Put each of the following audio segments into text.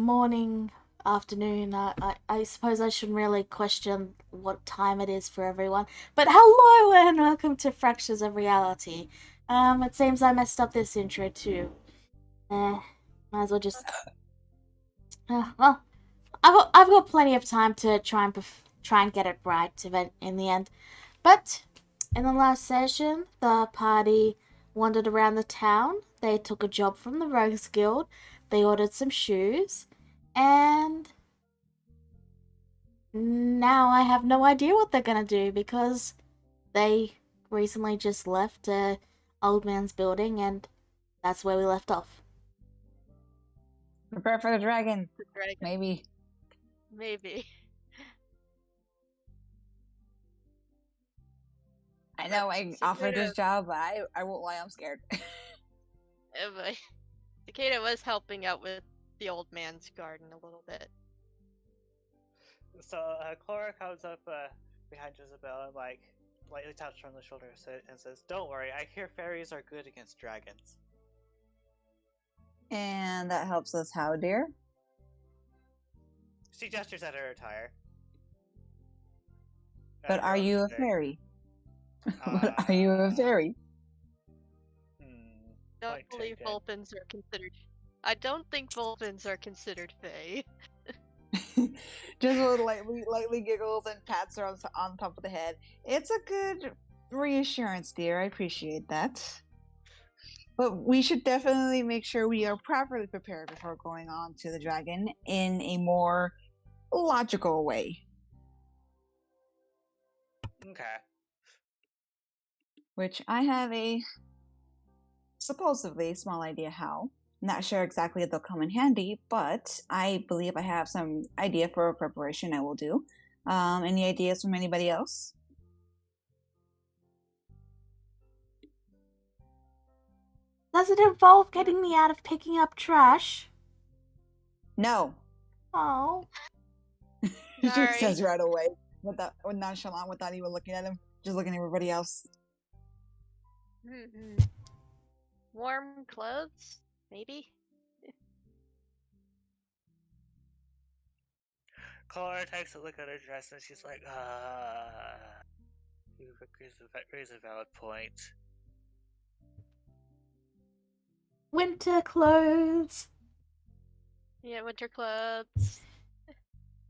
morning, afternoon. I suppose I shouldn't really question what time it is for everyone. But hello and welcome to Fractures of Reality. It seems I messed up this intro too. Might as well just. Well, I've got plenty of time to try and get it right in the end. But in the last session, the party wandered around the town. They took a job from the Rogues Guild. They ordered some shoes, and now I have no idea what they're gonna do because they recently just left a old man's building, and that's where we left off. Prepare for the dragon. The dragon. Maybe. I know I offered this job, but I won't lie, I'm scared. But Cicada was helping out with the old man's garden a little bit. So Clara comes up behind Jezebel and lightly taps her on the shoulder and says, "Don't worry, I hear fairies are good against dragons." And that helps us how, dear? She gestures at her attire. But are you a fairy? But are you a fairy? I don't believe Vulpins are considered. I don't think Vulpins are considered fae. Just lightly giggles and pats her on top of the head. It's a good reassurance, dear. I appreciate that. But we should definitely make sure we are properly prepared before going on to the dragon in a more logical way. Okay. Which I have a supposedly small idea how. Not sure exactly if they'll come in handy, but I believe I have some idea for a preparation I will do. Any ideas from anybody else? Does it involve getting me out of picking up trash? No. Oh. She says right away, with nonchalant, without even looking at him, just looking at everybody else. Warm clothes, maybe. Clara takes a look at her dress and she's like, you raise a valid point. Winter clothes. Yeah, winter clothes.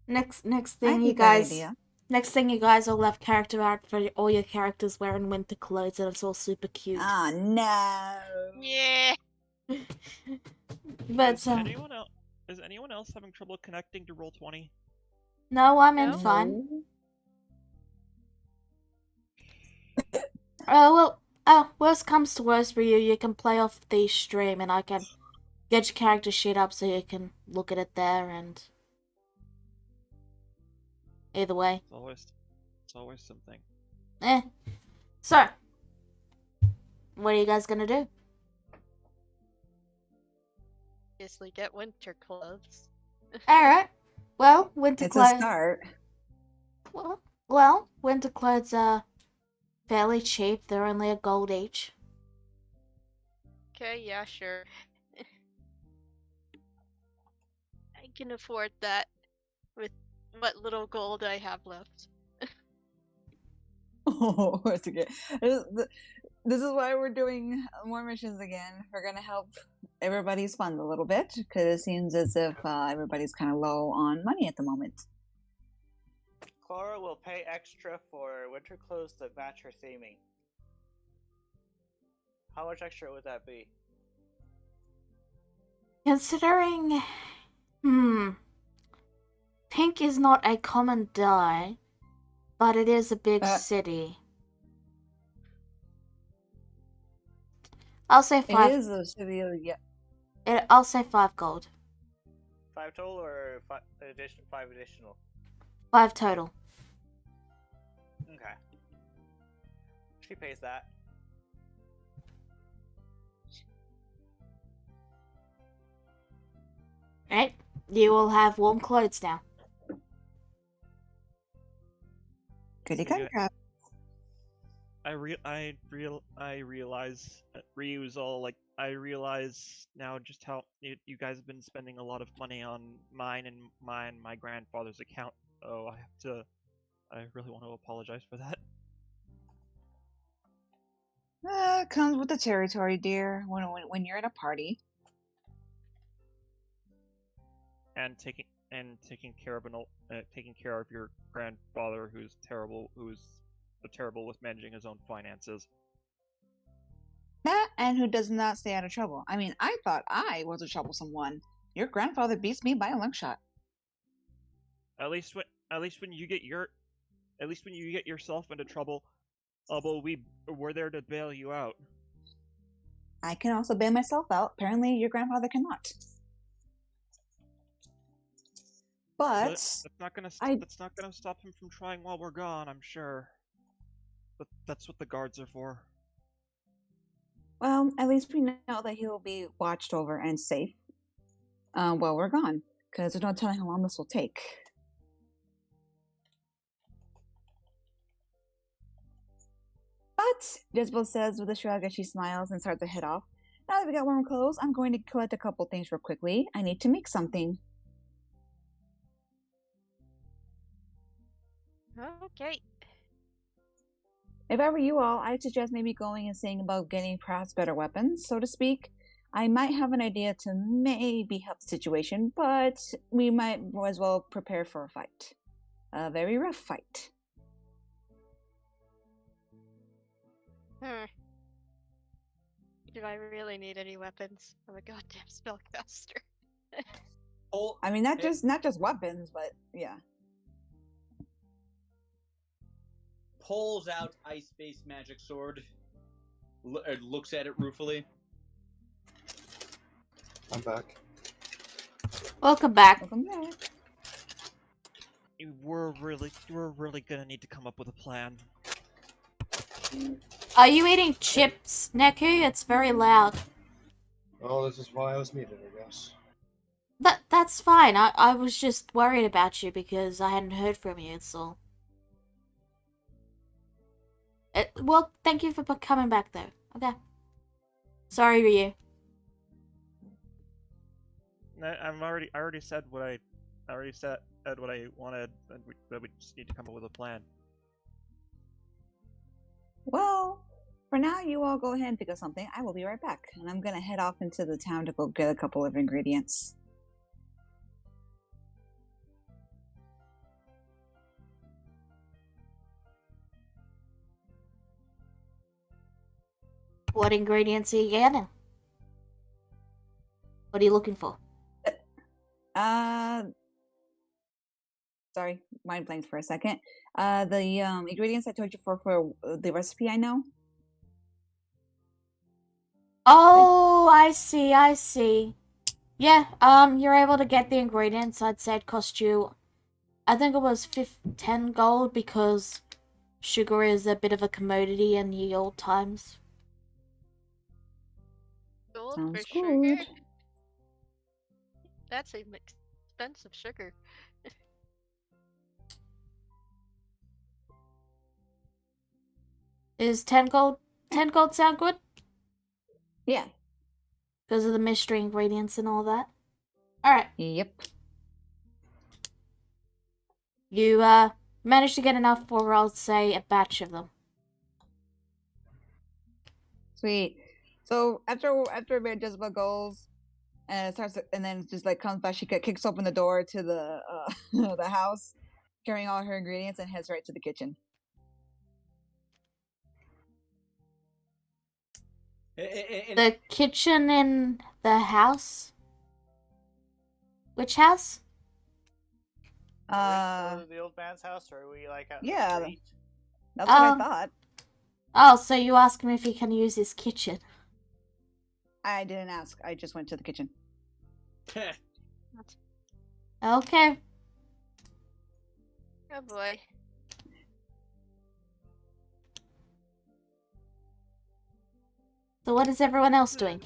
Next thing you guys. Idea. Next thing you guys all have character art for all your characters wearing winter clothes, and it's all super cute. Ah, no. Yeah. But is anyone else having trouble connecting to Roll20? No, I'm in fun. Worst comes to worst for you, you can play off the stream, and I can get your character sheet up so you can look at it there, and either way. It's always something. So, what are you guys gonna do? Obviously get winter clothes. Alright. Well, winter clothes. It's a start. Well, winter clothes are fairly cheap. They're only a gold each. Okay, yeah, sure. I can afford that with what little gold I have left. Oh, it's okay. This is why we're doing more missions again. We're gonna help everybody's fund a little bit because it seems as if everybody's kind of low on money at the moment. Clara will pay extra for winter clothes that match her theming. How much extra would that be? Considering, pink is not a common dye, but it is a big city. I'll say 5. It is a city, yeah. I'll say 5 gold. 5 total or 5 additional? 5 total. Okay. She pays that. Right? You will have warm clothes now. Goody good. I realize Ryu's all like I realize now just how you guys have been spending a lot of money on my grandfather's account. Oh, I really want to apologize for that. Comes with the territory, dear. When you're at a party. And taking care of taking care of your grandfather who's terrible with managing his own finances. That and who does not stay out of trouble. I mean, I thought I was a troublesome one. Your grandfather beats me by a long shot. At least when you get yourself into trouble, although we're there to bail you out. I can also bail myself out. Apparently, your grandfather cannot. But That's not gonna stop him from trying while we're gone, I'm sure. But that's what the guards are for. well, at least we know that he will be watched over and safe while we're gone. Because there's no telling how long this will take. But Jezebel says with a shrug as she smiles and starts to head off. Now that we got warm clothes, I'm going to collect a couple things real quickly. I need to make something. Okay. If I were you all, I'd suggest maybe going and seeing about getting perhaps better weapons, so to speak. I might have an idea to maybe help the situation, but we might as well prepare for a fight. A very rough fight. Do I really need any weapons? I'm a goddamn spellcaster. I mean, not just weapons, but yeah. Pulls out ice-based magic sword. Looks at it ruefully. I'm back. Welcome back. Welcome back. We're really gonna need to come up with a plan. Are you eating chips, Neku? It's very loud. Oh, this is why I was needed, I guess. That's fine. I was just worried about you because I hadn't heard from you, so. Well, thank you for coming back, though. Okay. Sorry, Ryu. I already said what I wanted, and we just need to come up with a plan. Well, for now, you all go ahead and pick up something. I will be right back. And I'm going to head off into the town to go get a couple of ingredients. What ingredients are you getting? What are you looking for? Sorry, mind blanked for a second. The ingredients I told you for the recipe I know. Oh, I see. Yeah, you're able to get the ingredients. I'd say it cost you, I think it was 10 gold because sugar is a bit of a commodity in the old times. Gold Sounds for sugar? good. That's an expensive sugar. Is 10 gold sound good? Yeah. Because of the mystery ingredients and all that. Alright. Yep. You, managed to get enough for, I'll say, a batch of them. Sweet. So after Jezebel goes and starts, and then just like comes back, she kicks open the door to the the house, carrying all her ingredients, and heads right to the kitchen. The kitchen in the house? Which house? Are we the old man's house, or are we like out in yeah, the street? That's what I thought. Oh, so you asked him if he can use his kitchen. I didn't ask. I just went to the kitchen. Okay. Oh boy. So what is everyone else doing?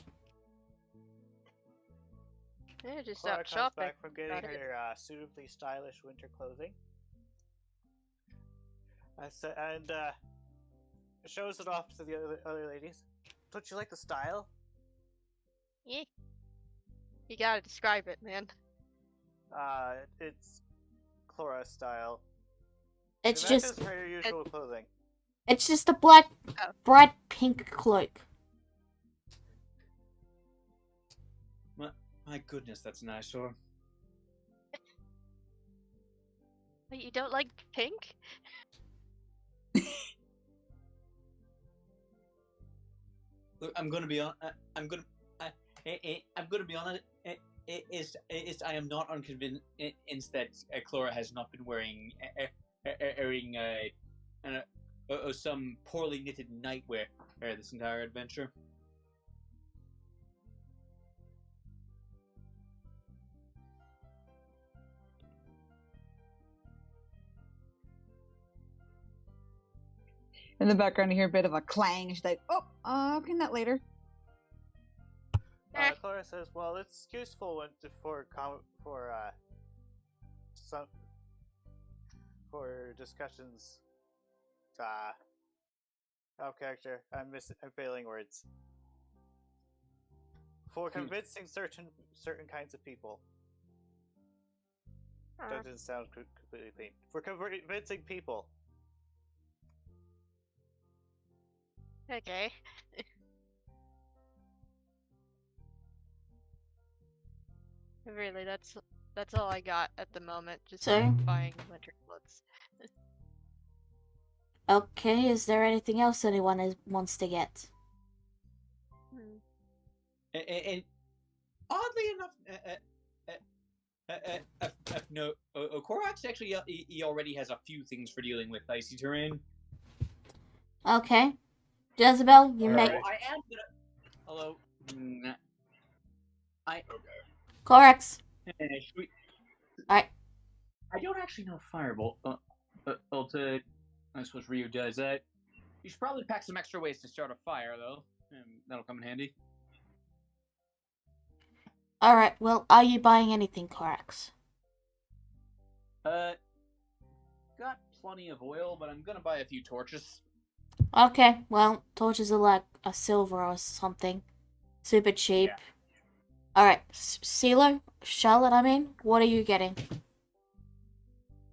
Yeah, just Clara out comes shopping. back from getting Got it. her suitably stylish winter clothing. shows it off to the other ladies. Don't you like the style? Eh. You gotta describe it, man. It's Clora style. It's It just matches her usual clothing. it's just a black, Oh. bright pink cloak. My goodness, that's an eyesore. But you don't like pink? Look, I'm gonna be on. I'm gonna. I'm gonna be honest. I am not unconvinced that Clara has not been wearing some poorly knitted nightwear this entire adventure. In the background, you hear a bit of a clang. She's like, "Oh, I'll clean that later." Clara says, "Well, it's useful for discussions." Out of character. I'm failing words. For convincing certain kinds of people. That doesn't sound completely clean. For convincing people. Okay. Really, that's all I got at the moment. Just So? buying winter clothes. Okay, is there anything else anyone wants to get? And oddly enough, no, Korax actually he already has a few things for dealing with icy terrain. Okay. Jezebel, you make... I am gonna. Hello. Corax. I don't actually know Firebolt. I suppose Ryu does. You should probably pack some extra ways to start a fire, though. That'll come in handy. Alright, well, are you buying anything, Corax? Got plenty of oil, but I'm gonna buy a few torches. Okay, well, torches are like a silver or something. Super cheap. Yeah. Alright, Charlotte, I mean, what are you getting?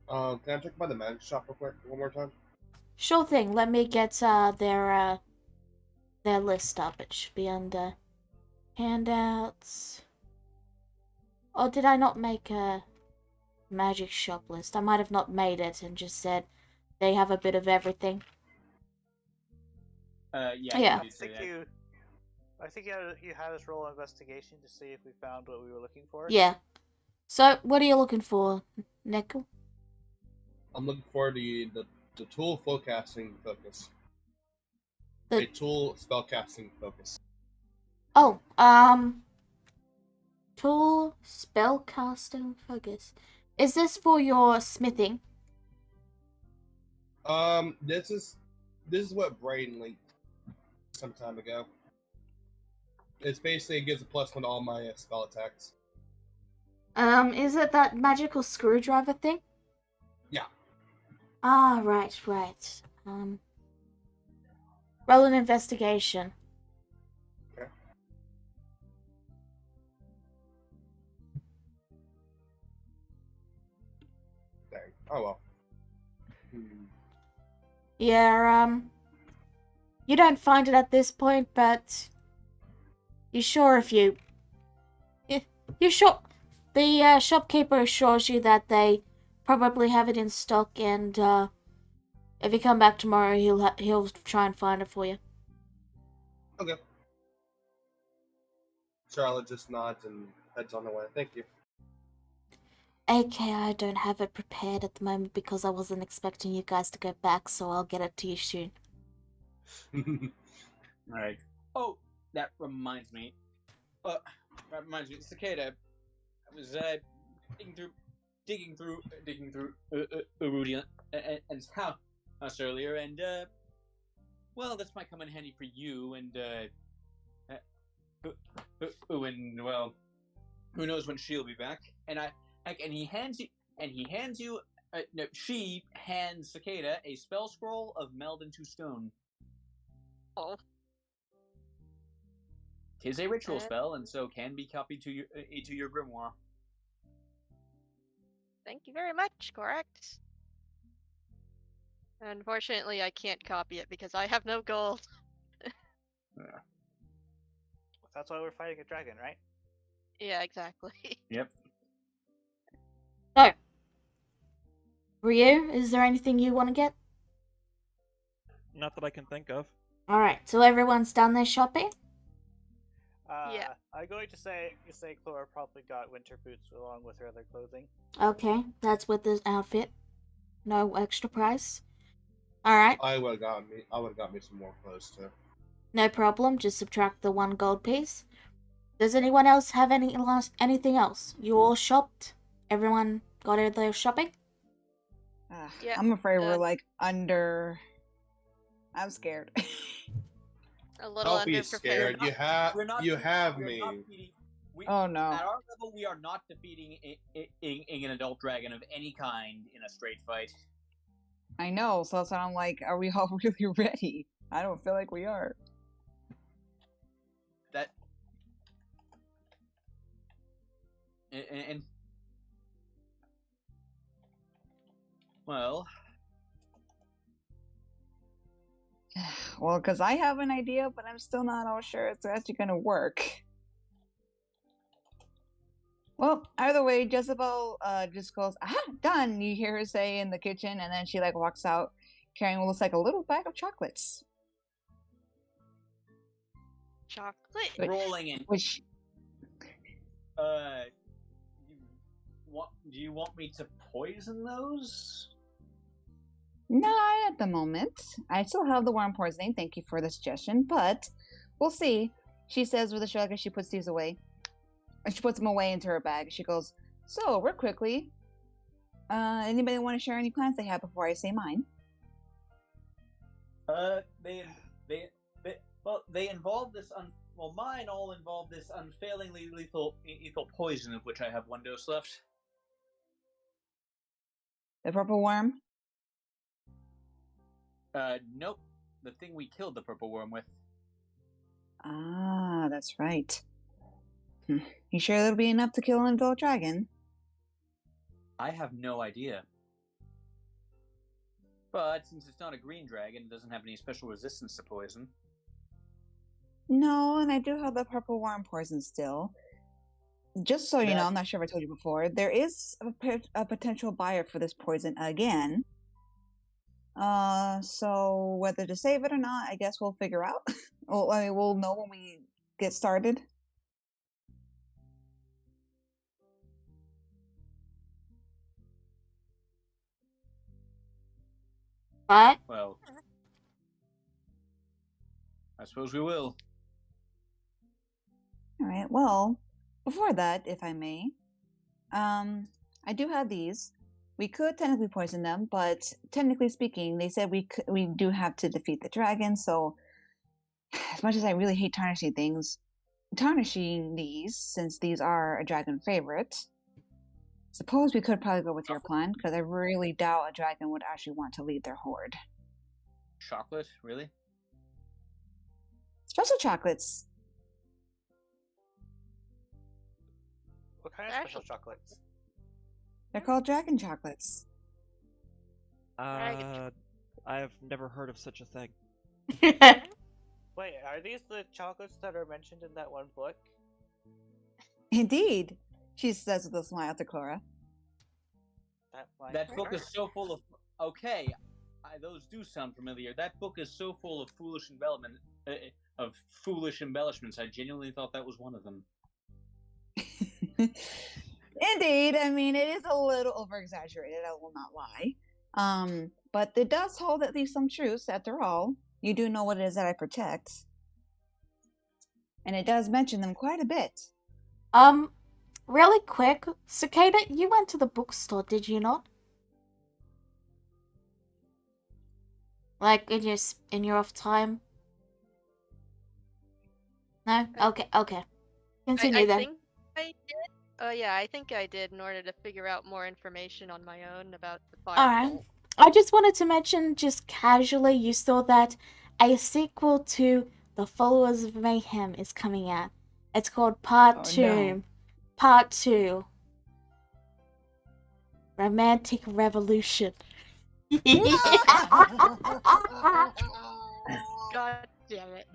Can I check by the magic shop real quick one more time? Sure thing, let me get their list up. It should be under handouts. Or did I not make a magic shop list? I might have not made it and just said they have a bit of everything. Yeah. I think you had us roll an investigation to see if we found what we were looking for. Yeah. So, what are you looking for, Nickel? I'm looking for the tool spellcasting focus. The- A tool spellcasting focus. Oh, tool spellcasting focus. Is this for your smithing? This is what Braden linked some time ago. It's basically, it gives a +1 to all my spell attacks. Is it that magical screwdriver thing? Yeah. Ah, right. Roll an investigation. Okay. Dang. Oh well. Yeah, you don't find it at this point, but you sure if you... You sure... The shopkeeper assures you that they probably have it in stock, and if you come back tomorrow, he'll try and find it for you. Okay. Charlotte just nods and heads on the way. Thank you. Okay, I don't have it prepared at the moment because I wasn't expecting you guys to go back, so I'll get it to you soon. Alright. Oh, that reminds me. Cicada. I was digging through Urudian's house earlier, and well, this might come in handy for you, and well, who knows when she'll be back? She hands Cicada a spell scroll of meld into stone. Oh, Tis a ritual Uh, spell, and so can be copied to your grimoire. thank you very much, correct. Unfortunately, I can't copy it because I have no gold. That's why we're fighting a dragon, right? Yeah, exactly. Yep. So, Ryu, is there anything you want to get? Not that I can think of. Alright, so everyone's done their shopping? Yeah. I'm going to say Clara probably got winter boots along with her other clothing. Okay, that's with this outfit. No extra price. Alright, I would have got me some more clothes too. no problem. Just subtract the 1 gold piece. Does anyone else have anything else? You all shopped? Everyone got out their shopping? Yeah, I'm afraid we're done. like under. I'm scared. A little Don't be underprepared. scared. You have We're not. you have we're me. not defeating- we, Oh no. At our level, we are not defeating an adult dragon of any kind in a straight fight. I know, so that's why I'm like, are we all really ready? I don't feel like we are. That and well, Well, because I have an idea, but I'm still not all sure it's actually going to work. Well, either way, Jezebel just goes, "Ah, done!" You hear her say in the kitchen, and then she like walks out carrying what looks like a little bag of chocolates. Chocolate. Wait. rolling in. Which, Do you want me to poison those? not at the moment. I still have the worm poisoning. Thank you for the suggestion, but we'll see. She says with a shrug as she puts these away. And she puts them away into her bag. She goes, "So, real quickly, anybody want to share any plans they have before I say mine?" They involve this mine all involve this unfailingly lethal poison of which I have 1 dose left. The purple worm? Nope. The thing we killed the purple worm with. Ah, that's right. You sure that'll be enough to kill an adult dragon? I have no idea. But since it's not a green dragon, it doesn't have any special resistance to poison. No, and I do have the purple worm poison still. Just so you know, I'm not sure if I told you before, there is a potential buyer for this poison again. So whether to save it or not, I guess we'll figure out. Well, I mean, we'll know when we get started. But Well, I suppose we will. All right. Well, before that, if I may, I do have these. We could technically poison them, but technically speaking, they said we do have to defeat the dragon. So, as much as I really hate tarnishing these, since these are a dragon favorite, suppose we could probably go with your plan, because I really doubt a dragon would actually want to leave their horde. Chocolate, really? Special chocolates. What kind of special chocolates? They're called dragon chocolates. Dragon I have never heard of such a thing. Wait, are these the chocolates that are mentioned in that one book? Indeed, she says with a smile to Clara. That book is so full of. Okay, those do sound familiar. That book is so full of foolish embellishments. I genuinely thought that was one of them. Indeed, I mean it is a little over exaggerated, I will not lie. But it does hold at least some truths after all. You do know what it is that I protect. And it does mention them quite a bit. Really quick, Cicada, you went to the bookstore, did you not? Like in your off time? No? Okay. Continue I then. think I did. Oh yeah, I think I did in order to figure out more information on my own about the fire. Alright. I just wanted to mention, just casually, you saw that a sequel to The Followers of Mayhem is coming out. It's called Part Oh, 2. no. Part 2. Romantic Revolution. God damn it.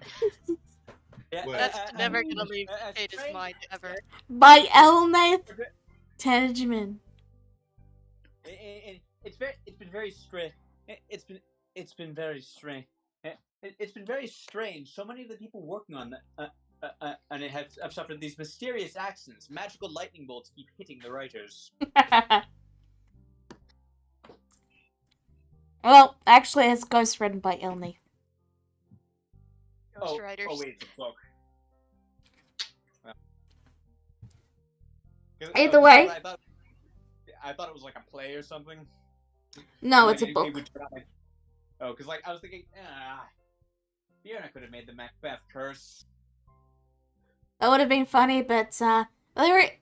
Yeah, Wait. That's never gonna leave a Kata's strange- mind ever. By Elnath Tenjman. It's been very strange. It's been very strange. It's been very strange. So many of the people working on it have suffered these mysterious accidents. Magical lightning bolts keep hitting the writers. Well, actually, it's ghostwritten by Elnath. Ghostwriters. Oh wait, it's a book. Either way. I thought it was like a play or something. No, Like, it's a it book. would try- Oh, because like I was thinking, Fiona could have made the Macbeth curse. That would have been funny, but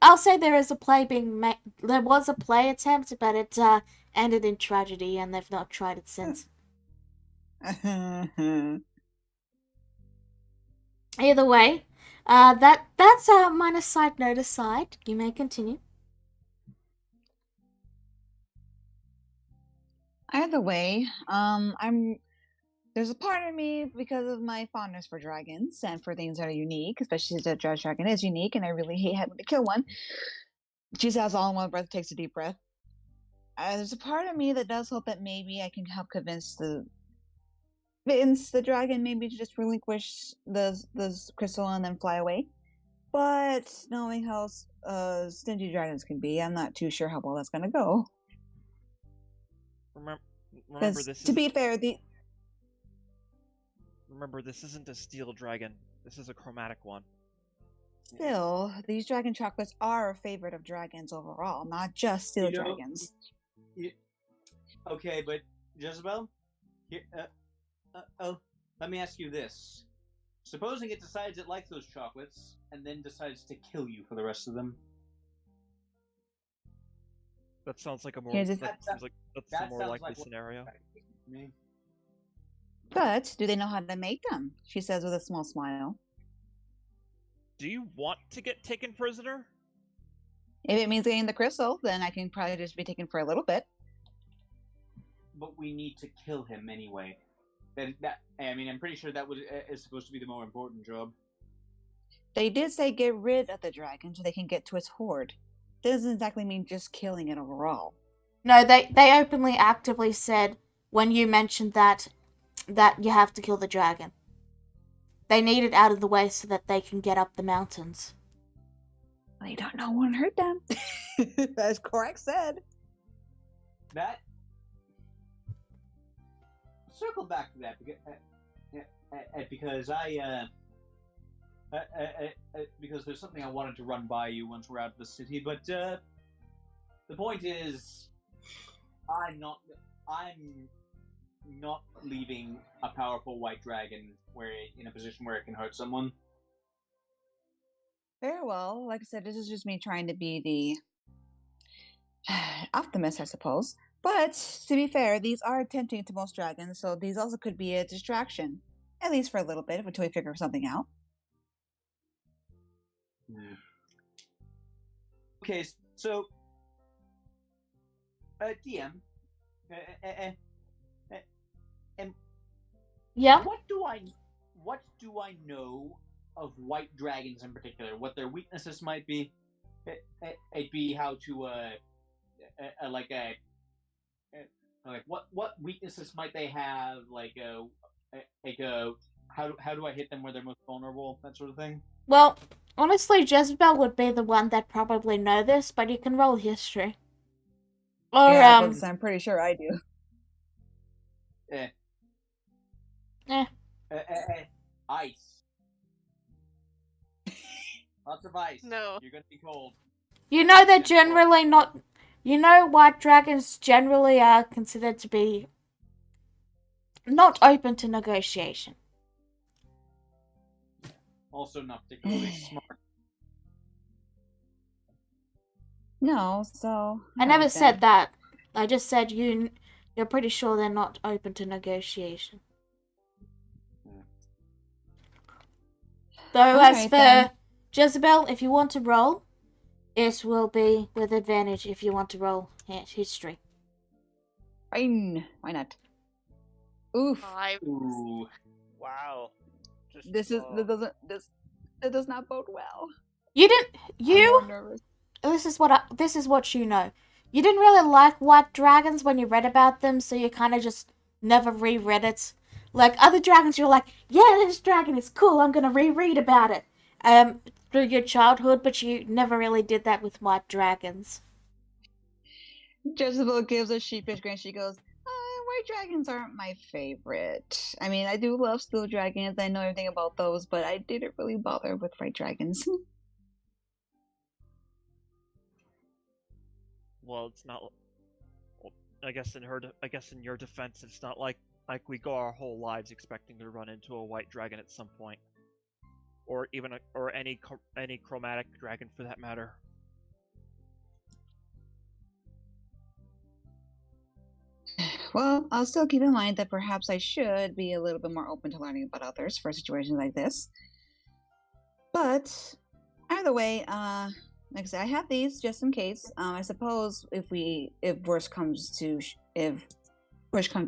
I'll say there is a play being made. There was a play attempt, but it ended in tragedy, and they've not tried it since. Either way, that's a minor side note aside. You may continue. Either way, there's a part of me because of my fondness for dragons and for things that are unique, especially since the judge dragon is unique, and I really hate having to kill one. She says all in one breath, takes a deep breath. There's a part of me that does hope that maybe I can help convince the dragon maybe to just relinquish the crystal and then fly away. But knowing how stingy dragons can be, I'm not too sure how well that's gonna go. Remember, Because this to be fair, remember, this isn't a steel dragon. This is a chromatic one. still, these dragon chocolates are a favorite of dragons overall, not just steel dragons. Okay, but Jezebel, here, let me ask you this: supposing it decides it likes those chocolates and then decides to kill you for the rest of them. That sounds like a more. Here's the- That seems like that's that a more sounds likely like what- scenario. Me. But do they know how to make them? She says with a small smile. Do you want to get taken prisoner? If it means getting the crystal, then I can probably just be taken for a little bit. But we need to kill him anyway. I mean, I'm pretty sure that is supposed to be the more important job. They did say get rid of the dragon so they can get to its hoard. Doesn't exactly mean just killing it overall. No, they openly, actively said when you mentioned that you have to kill the dragon. They need it out of the way so that they can get up the mountains. They don't know one hurt them. As Korak said. That. Circle back to that because because there's something I wanted to run by you once we're out of the city. But the point is, I'm not leaving a powerful white dragon in a position where it can hurt someone. Very well. Like I said, this is just me trying to be the optimist, I suppose. But to be fair, these are tempting to most dragons, so these also could be a distraction. At least for a little bit, until we figure something out. Okay, so DM, Yeah? what do I know of white dragons in particular? What their weaknesses might be? It'd be how to what weaknesses might they have? How do I hit them where they're most vulnerable? That sort of thing. Well, honestly, Jezebel would be the one that probably know this, but you can roll history. Or, Yeah, because I'm pretty sure I do. Ice. Lots of ice. No. You're gonna be cold. you know they're generally not... You know white dragons generally are considered to be not open to negotiation. Also not particularly smart. No, so I never like said that. I just said you're pretty sure they're not open to negotiation. Though, as Alright for then. Jezebel, if you want to roll, it will be with advantage if you want to roll history. Fine. Why not? Oof. Ooh. Wow. Just This does not bode well. You didn't. I'm more You. nervous. This is what you know. You didn't really like white dragons when you read about them, so you kind of just never reread it. Like other dragons, you're like, yeah, this dragon is cool. I'm gonna reread about it. Through your childhood, but you never really did that with white dragons. Jezebel gives a sheepish grin. She goes, white dragons aren't my favorite. I mean, I do love steel dragons. I know everything about those, but I didn't really bother with white dragons. Well, it's not. Well, I guess in your defense, it's not like we go our whole lives expecting to run into a white dragon at some point, or even any chromatic dragon for that matter. Well, I'll still keep in mind that perhaps I should be a little bit more open to learning about others for situations like this. But either way, like I said, I have these just in case. I suppose if push comes to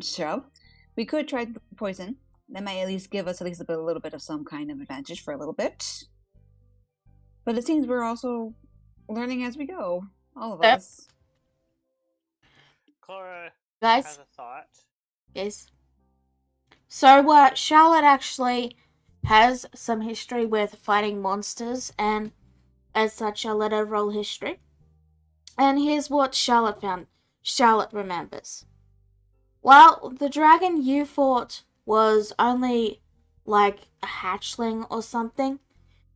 shove, we could try poison. That might at least give us a little bit of some kind of advantage for a little bit. But it seems we're also learning as we go, all of Yep. us. Clara Guys, has a thought. yes. So, Charlotte actually has some history with fighting monsters, and as such, I let her roll history. And here's what Charlotte found. Charlotte remembers. While the dragon you fought was only like a hatchling or something,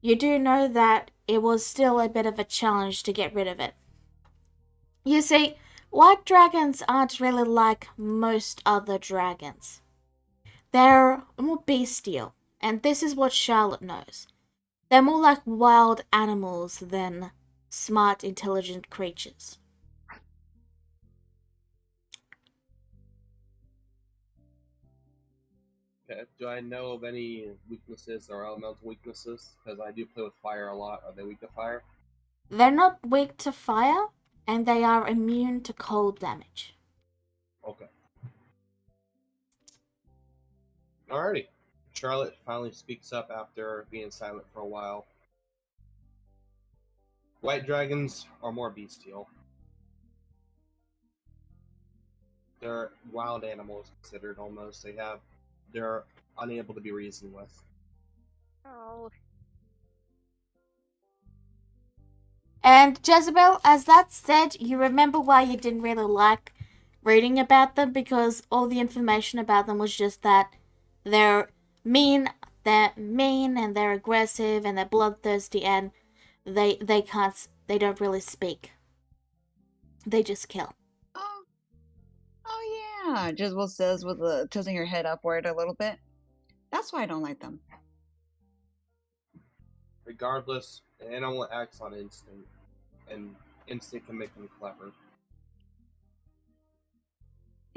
you do know that it was still a bit of a challenge to get rid of it. You see, white dragons aren't really like most other dragons. They're more bestial, and this is what Charlotte knows. They're more like wild animals than smart, intelligent creatures. Okay. Do I know of any weaknesses or elemental weaknesses? Because I do play with fire a lot. Are they weak to fire? They're not weak to fire, and they are immune to cold damage. Okay. Alrighty. Charlotte finally speaks up after being silent for a while. White dragons are more bestial. They're wild animals considered almost. They're unable to be reasoned with. Oh, And Jezebel, as that said, you remember why you didn't really like reading about them, because all the information about them was just that they're mean, and they're aggressive and they're bloodthirsty, and they don't really speak. They just kill. Oh yeah, Jezebel says with tilting her head upward a little bit. That's why I don't like them. Regardless, an animal acts on instinct, and instinct can make them clever.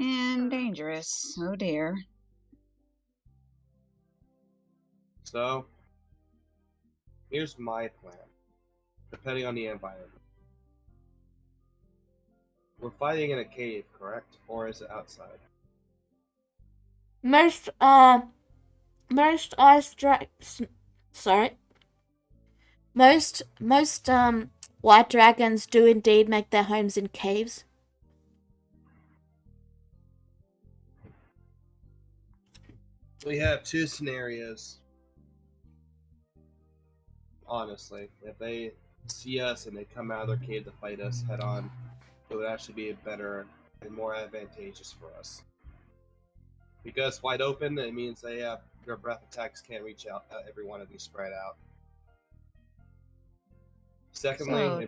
And dangerous. Oh dear. So, here's my plan, depending on the environment. We're fighting in a cave, correct? Or is it outside? Most sorry. Most white dragons do indeed make their homes in caves. We have two scenarios. Honestly, if they see us and they come out of their cave to fight us head on, it would actually be better and more advantageous for us. Because wide open, it means their breath attacks can't reach out every one of these spread out. Secondly,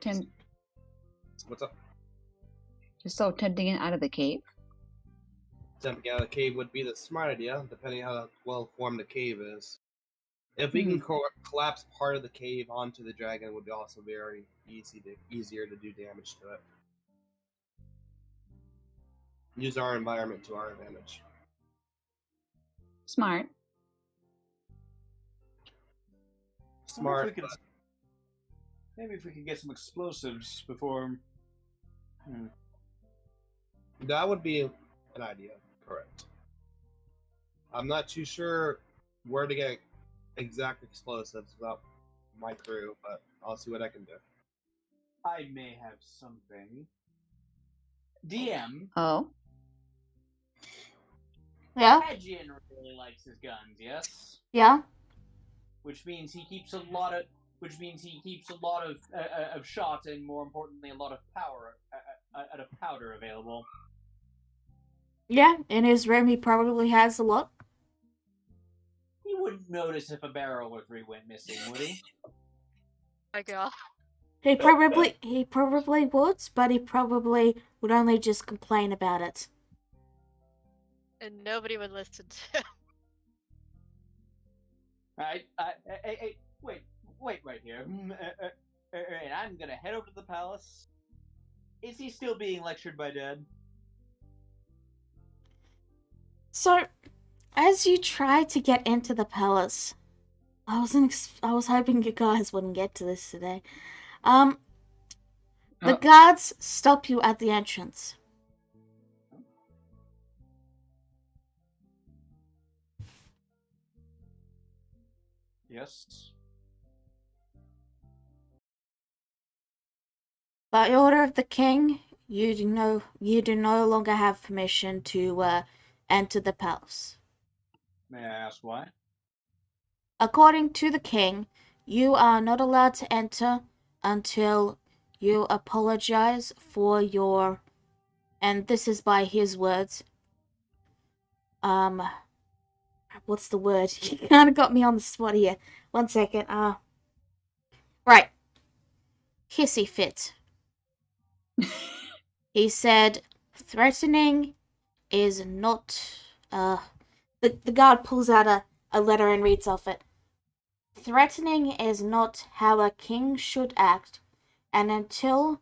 what's up? So tempting it out of the cave. Jumping out of the cave would be the smart idea, depending how well formed the cave is. If we can collapse part of the cave onto the dragon, it would be also very easier to do damage to it. Use our environment to our advantage. Smart. Smart. Maybe if we could get some explosives before. That would be an idea. Correct. I'm not too sure where to get exact explosives without my crew, but I'll see what I can do. I may have something. DM. Oh. Yeah? Hedgian really likes his guns, yes? Yeah? Which means he keeps a lot of shot and, more importantly, a lot of powder available. Yeah, in his room he probably has a lot. He wouldn't notice if a barrel or three went missing, would he? My God. He probably would, but he probably would only just complain about it. And nobody would listen to him. Hey, wait right here. And I'm gonna head over to the palace. Is he still being lectured by Dad? So, as you try to get into the palace, I was hoping you guys wouldn't get to this today. The guards stop you at the entrance. Yes. By order of the king, you do no longer have permission to enter the palace. May I ask why? According to the king, you are not allowed to enter until you apologize for your, and this is by his words, what's the word? You kind of got me on the spot here. 1 second. Right. Hissy fit. He said, threatening is not, the guard pulls out a letter and reads off it. Threatening is not how a king should act, and until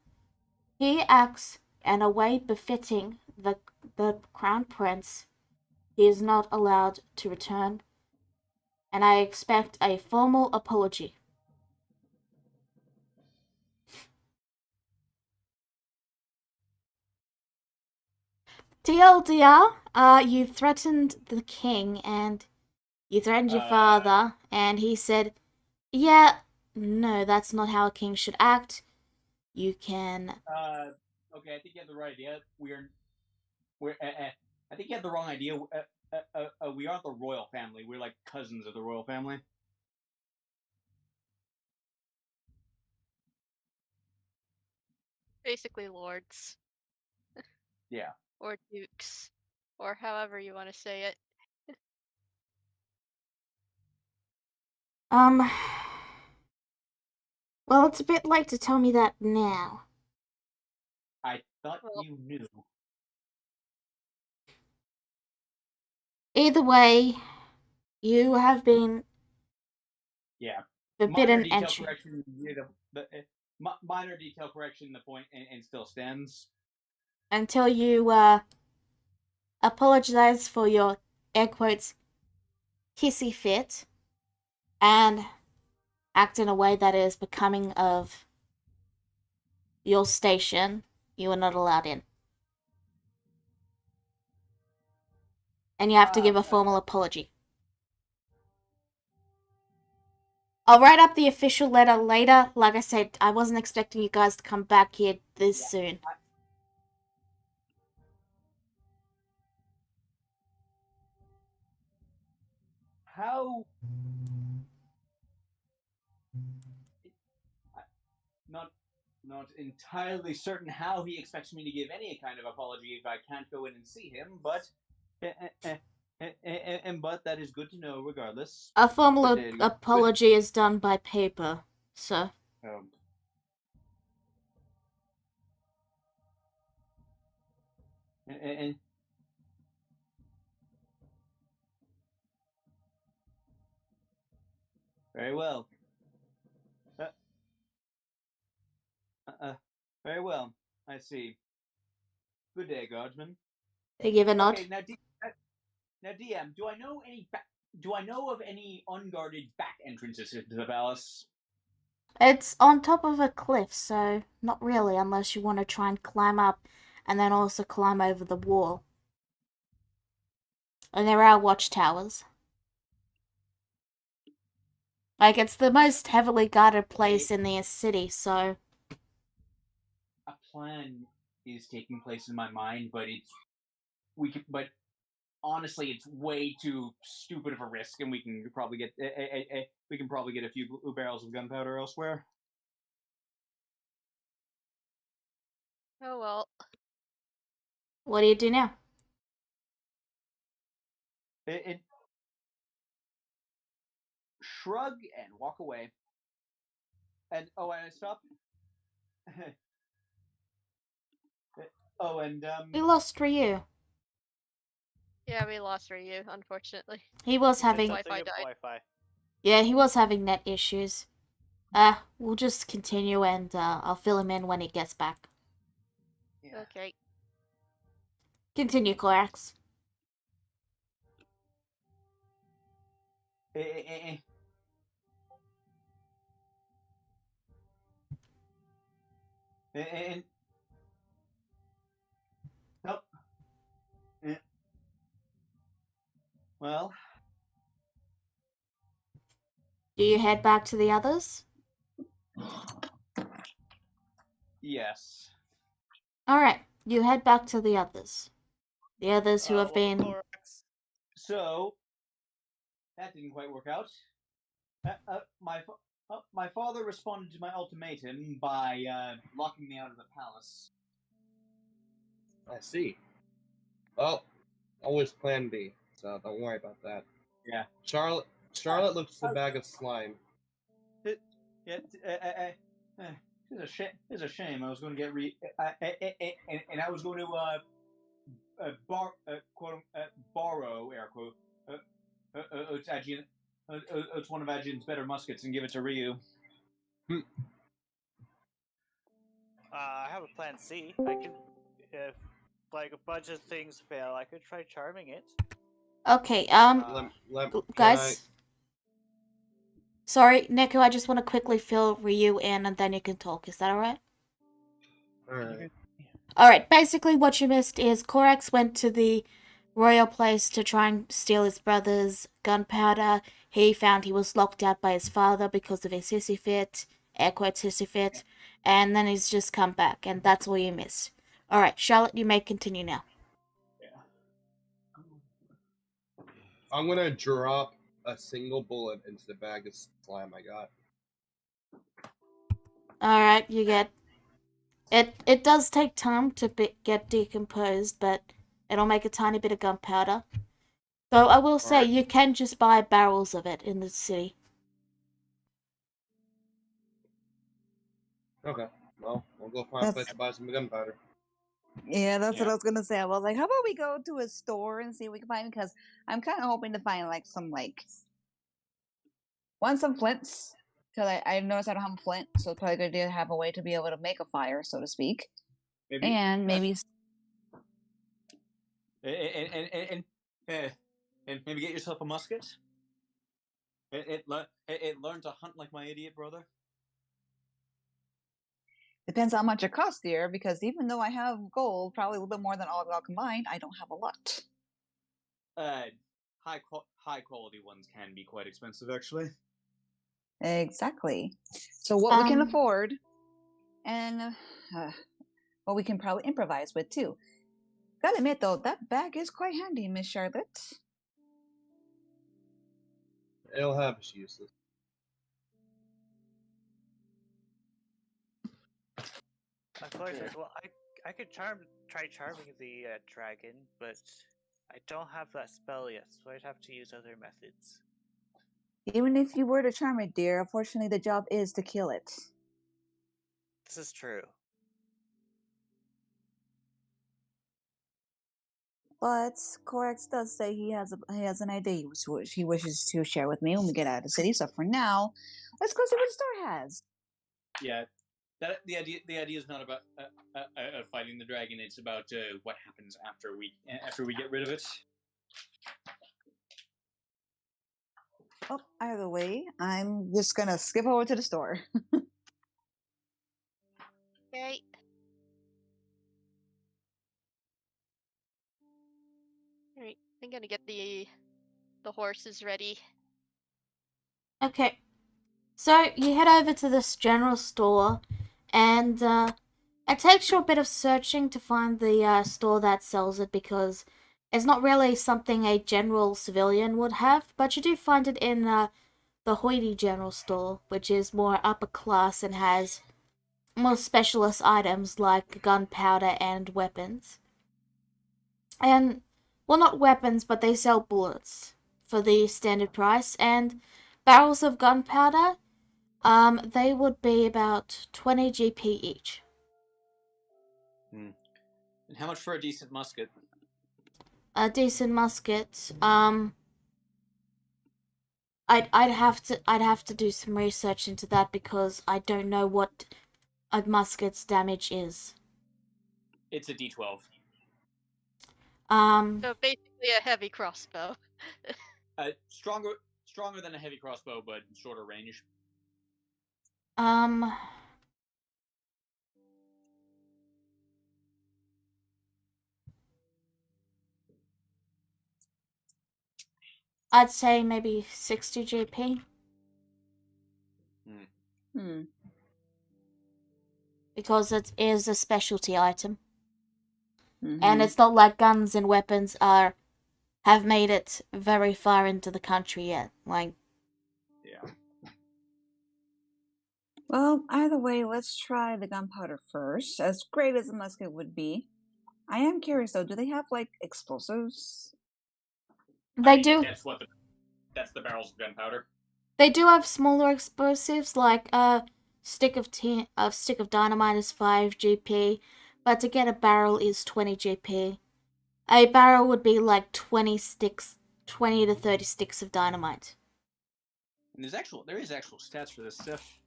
he acts in a way befitting the crown prince, he is not allowed to return, and I expect a formal apology. TLDR, you threatened the king and you threatened your father, and he said, yeah, no, that's not how a king should act. You can... Okay, I think you have the right idea. I think you have the wrong idea. We aren't the royal family. We're like cousins of the royal family. Basically lords. Yeah. Or dukes. Or however you want to say it. Well, it's a bit late to tell me that now. I thought Well- you knew. Either way, you have been forbidden entry. Minor detail correction. The point and still stands. Until you apologize for your air quotes hissy fit and act in a way that is becoming of your station, you are not allowed in. And you have to give a formal apology. I'll write up the official letter later. Like I said, I wasn't expecting you guys to come back here this soon. How? Not entirely certain how he expects me to give any kind of apology if I can't go in and see him, but but that is good to know regardless. A formal apology is done by paper, so. Very well. Very well. I see. Good day, Guardsman. They give a nod. Okay, now DM, do I know any do I know of any unguarded back entrances into the palace? It's on top of a cliff, so not really, unless you want to try and climb up and then also climb over the wall. And there are watchtowers. Like, it's the most heavily guarded place in the city, so. A plan is taking place in my mind, but honestly, it's way too stupid of a risk, and we can probably get a few barrels of gunpowder elsewhere. Oh well. What do you do now? It shrug and walk away. And I stop. We lost Ryu. Yeah, we lost Ryu, unfortunately. He was It's having. something Wi-Fi with died. Wi-Fi. Yeah, he was having net issues. We'll just continue and I'll fill him in when he gets back. Yeah. Okay. Continue, Corax. And nope. Well, Do you head back to the others? yes. Alright, you head back to the others. The others who have Well, been. Corax, So that didn't quite work out. My father responded to my ultimatum by locking me out of the palace. I see. Well, always plan B, so don't worry about that. Yeah. Charlotte looks at the bag of slime. It's a shame. I was going to get and I was going to borrow air quote it's one of Ajin's better muskets and give it to Ryu. I have a plan C. I could, if like a bunch of things fail, I could try charming it. Okay, Can guys. Sorry, Neko, I just want to quickly fill Ryu in and then you can talk. Is that alright? Alright. Alright, basically what you missed is Korax went to the royal place to try and steal his brother's gunpowder. He found he was locked out by his father because of his hissy fit, air quotes hissy fit, and then he's just come back, and that's all you missed. Alright, Charlotte, you may continue now. I'm gonna drop a single bullet into the bag of slime I got. Alright, you get. It does take time to get decomposed, but it'll make a tiny bit of gunpowder. Though I will say, you can just buy barrels of it in the city. Okay. Well, we'll go find a place to buy some gunpowder. Yeah, that's what I was gonna say. I was like, how about we go to a store and see what we can find? Because I'm kind of hoping to find like some some flints. Because I noticed I don't have a flint, so it's probably a good idea to have a way to be able to make a fire, so to speak. And maybe and maybe get yourself a musket. It learned to hunt like my idiot brother. depends how much it costs, dear. Because even though I have gold, probably a little bit more than all of y'all combined, I don't have a lot. High quality ones can be quite expensive, actually. Exactly. So what we can afford, and what we can probably improvise with too. Gotta admit though, that bag is quite handy, Miss Charlotte. It'll have its uses. Well, I could try charming the dragon, but I don't have that spell yet, so I'd have to use other methods. Even if you were to charm it, dear, unfortunately the job is to kill it. This is true. But Corax does say he has an idea which he wishes to share with me when we get out of the city. So for now, let's go see what the store has. Yeah, the idea is not about fighting the dragon. It's about what happens after we get rid of it. Oh, either way, I'm just gonna skip over to the store. Okay. Alright, I'm gonna get the horses ready. Okay. So you head over to this general store, and it takes you a bit of searching to find the store that sells it because it's not really something a general civilian would have, but you do find it in the Hoity General Store, which is more upper class and has more specialist items like gunpowder and weapons. And, well, not weapons, but they sell bullets for the standard price, and barrels of gunpowder, they would be about 20 GP each. And how much for a decent musket? A decent musket, I'd have to do some research into that because I don't know what a musket's damage is. It's a D12. So basically a heavy crossbow. Stronger than a heavy crossbow, but shorter range. Um, I'd say maybe 60 GP Hmm. because it is a specialty item. And Mhm. it's not like guns and weapons have made it very far into the country yet. Like, Yeah. Well, either way, let's try the gunpowder first. As great as a musket would be, I am curious though. Do they have like explosives? they do That's the barrels of gunpowder. they do have smaller explosives like a stick of dynamite is 5 GP, but to get a barrel is 20 GP. A barrel would be like 20 to 30 sticks of dynamite. And there is actual stats for this stuff.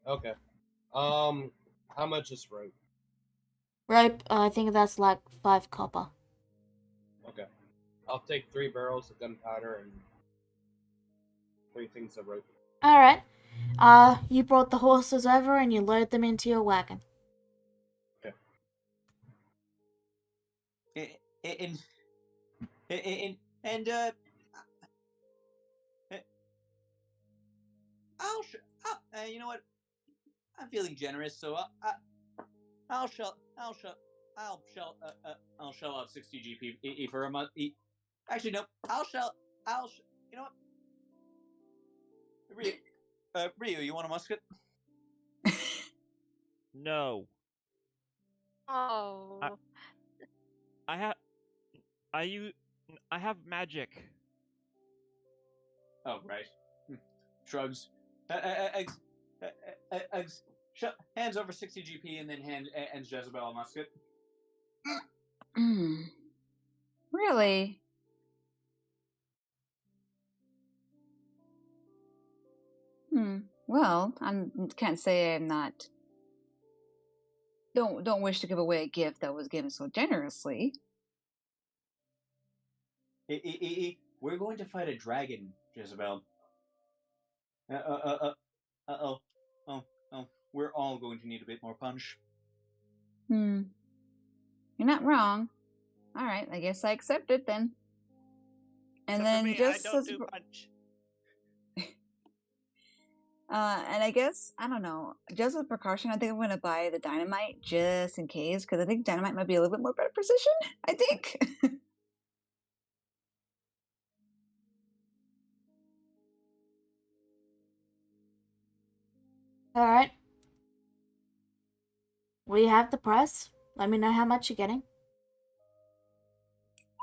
Okay. How much is rope? Rope, I think that's like 5 copper. Okay. I'll take 3 barrels of gunpowder and 3 things of rope. Alright. You brought the horses over and you load them into your wagon. And you know what? I'm feeling generous, so I'll shell out 60 GP for a month. Actually, no, you know what? Ryu, you want a musket? No. Oh. I have magic. Oh, right. Shrugs. Hands over 60 GP and then hands Jezebel a musket. Really? Well, I can't say I'm not. Don't wish to give away a gift that was given so generously. We're going to fight a dragon, Jezebel. Oh. We're all going to need a bit more punch. You're not wrong. All right, I guess I accept it then. And Except then for me, just I don't as do punch. and I guess I don't know. Just as a precaution, I think I'm gonna buy the dynamite just in case, because I think dynamite might be a little bit more better precision. I think. Alright. We have the price. Let me know how much you're getting.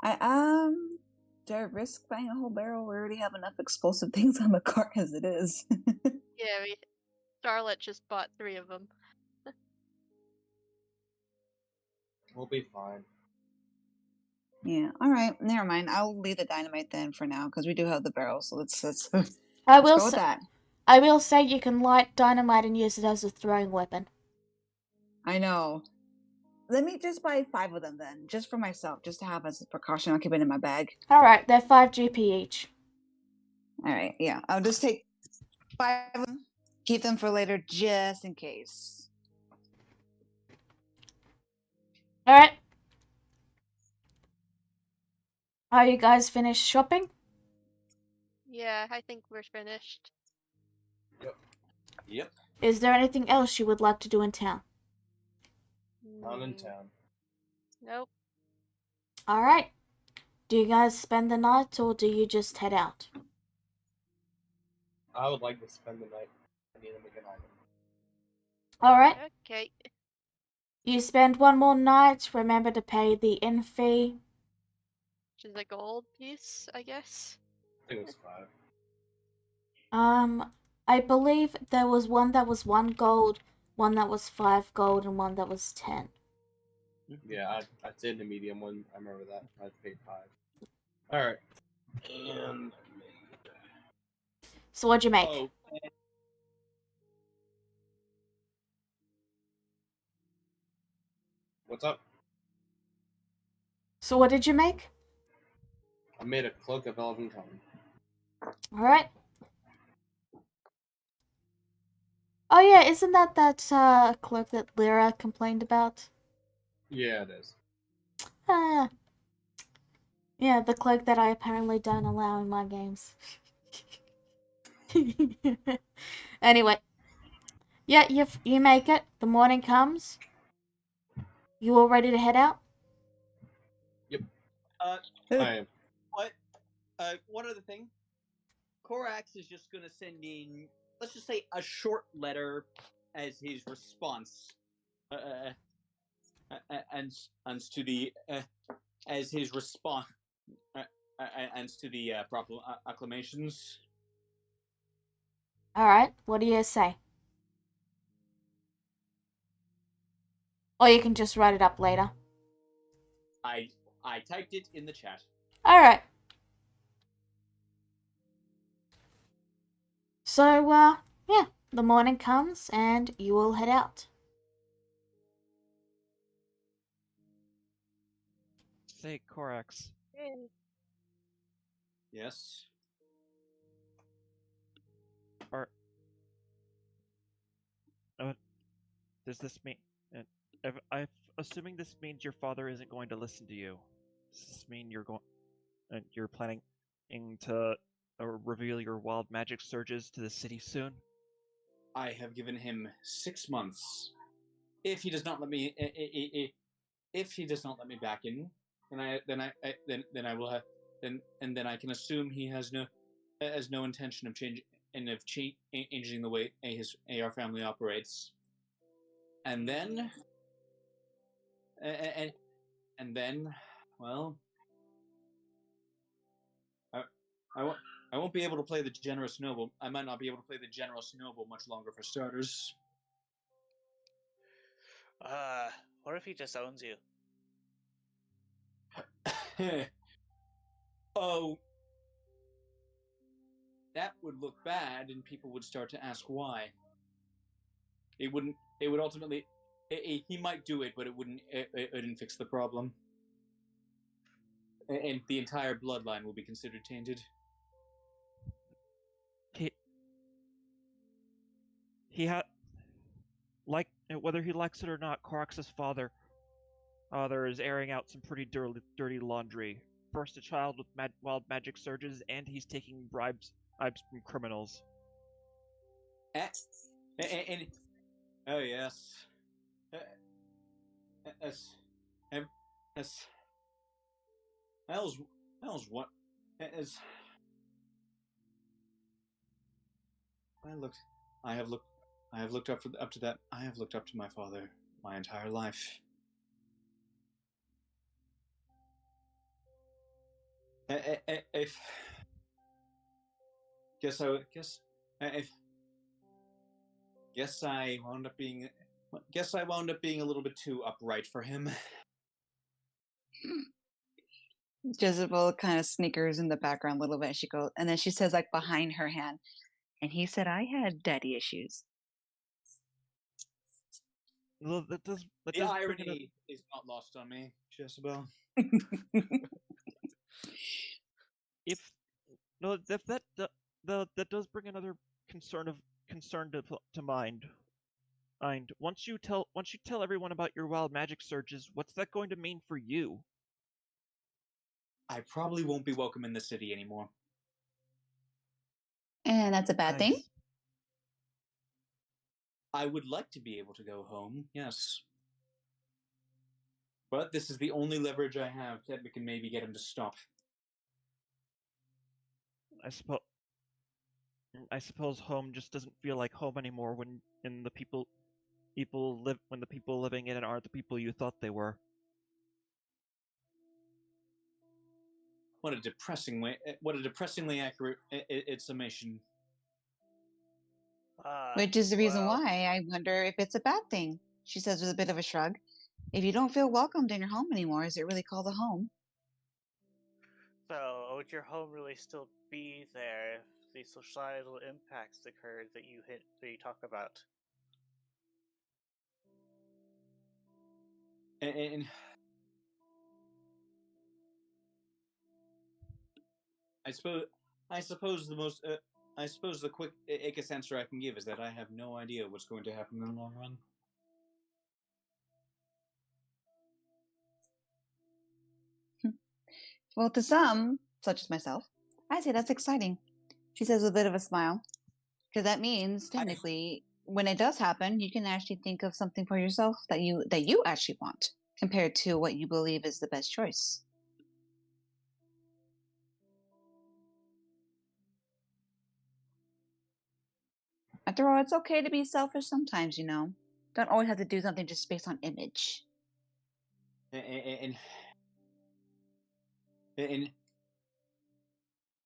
Do I risk buying a whole barrel? We already have enough explosive things on the cart as it is. Yeah, Charlotte just bought 3 of them. We'll be fine. Yeah. All right. Never mind. I'll leave the dynamite then for now because we do have the barrel. So let's I let's will go with say, that. I will say you can light dynamite and use it as a throwing weapon. I know. Let me just buy 5 of them then, just for myself, just to have as a precaution. I'll keep it in my bag. All right, they're 5 GP each. All right, yeah. I'll just take 5 of them, keep them for later, just in case. All right. Are you guys finished shopping? Yeah, I think we're finished. Yep. Is there anything else you would like to do in town? Not in Mm, town. Nope. All right. Do you guys spend the night or do you just head out? I would like to spend the night. I need to make an item. All right. Okay. You spend one more night. Remember to pay the inn fee. Which is a gold piece, I guess. I think it was 5. I believe there was one that was 1 gold, one that was 5 gold, and one that was 10. Yeah, I did the medium one. I remember that. I paid 5. Alright. And So what'd you make? Oh, what's up? So what did you make? I made a cloak of elven cone. All right. Oh yeah, isn't that cloak that Lyra complained about? Yeah, it is. Ah, yeah, the cloak that I apparently don't allow in my games. Anyway, yeah, you make it. The morning comes. You all ready to head out? uh, I am. what? One other thing. Korax is just gonna send in, let's just say, a short letter as his response, and to the as his response, and to the acclamations. All right. What do you say? Or you can just write it up later. I typed it in the chat. All right. So, yeah, the morning comes and you all head out. Say, Korax, Yay. Yes. are does this mean? I'm assuming this means your father isn't going to listen to you. Does this mean you're planning to reveal your wild magic surges to the city soon? I have given him 6 months. If he does not let me, if he does not let me back in, then I will have then I can assume he has no intention of changing the way our family operates. And then, and then, well, I won't be able to play the generous noble. I might not be able to play the generous noble much longer, for starters. What if he just owns you? Oh, that would look bad, and people would start to ask why. It wouldn't. It would ultimately. He might do it, but it wouldn't. It wouldn't fix the problem, and the entire bloodline will be considered tainted. He had, like, whether he likes it or not, Korax's father is airing out some pretty dirty laundry. First, a child with wild magic surges, and he's taking bribes from criminals. And oh yes, as as that was what as I have looked up to that. I have looked up to my father my entire life. If guess I guess if guess I wound up being a little bit too upright for him. Jezebel kind of snickers in the background a little bit. She goes, and then she says, like behind her hand, and he said I had daddy issues. Well, that does The bring another. irony is not lost on me, Jezebel. If no, if that that does bring another concern to mind. And once you tell everyone about your wild magic surges, what's that going to mean for you? I probably won't be welcome in the city anymore. And that's a bad thing. I would like to be able to go home, yes. But this is the only leverage I have that we can maybe get him to stop. I suppose home just doesn't feel like home anymore when the people living in it aren't the people you thought they were. What a depressingly accurate summation. Which is the reason Well, why I wonder if it's a bad thing. She says with a bit of a shrug. If you don't feel welcomed in your home anymore, is it really called a home? so would your home really still be there if the societal impacts occurred that you talk about? And I suppose the quickest answer I can give is that I have no idea what's going to happen in the long run. Well, to some, such as myself, I say that's exciting. She says with a bit of a smile. Because that means, technically, when it does happen, you can actually think of something for yourself that you actually want, compared to what you believe is the best choice. After all, it's okay to be selfish sometimes, you know. Don't always have to do something just based on image. And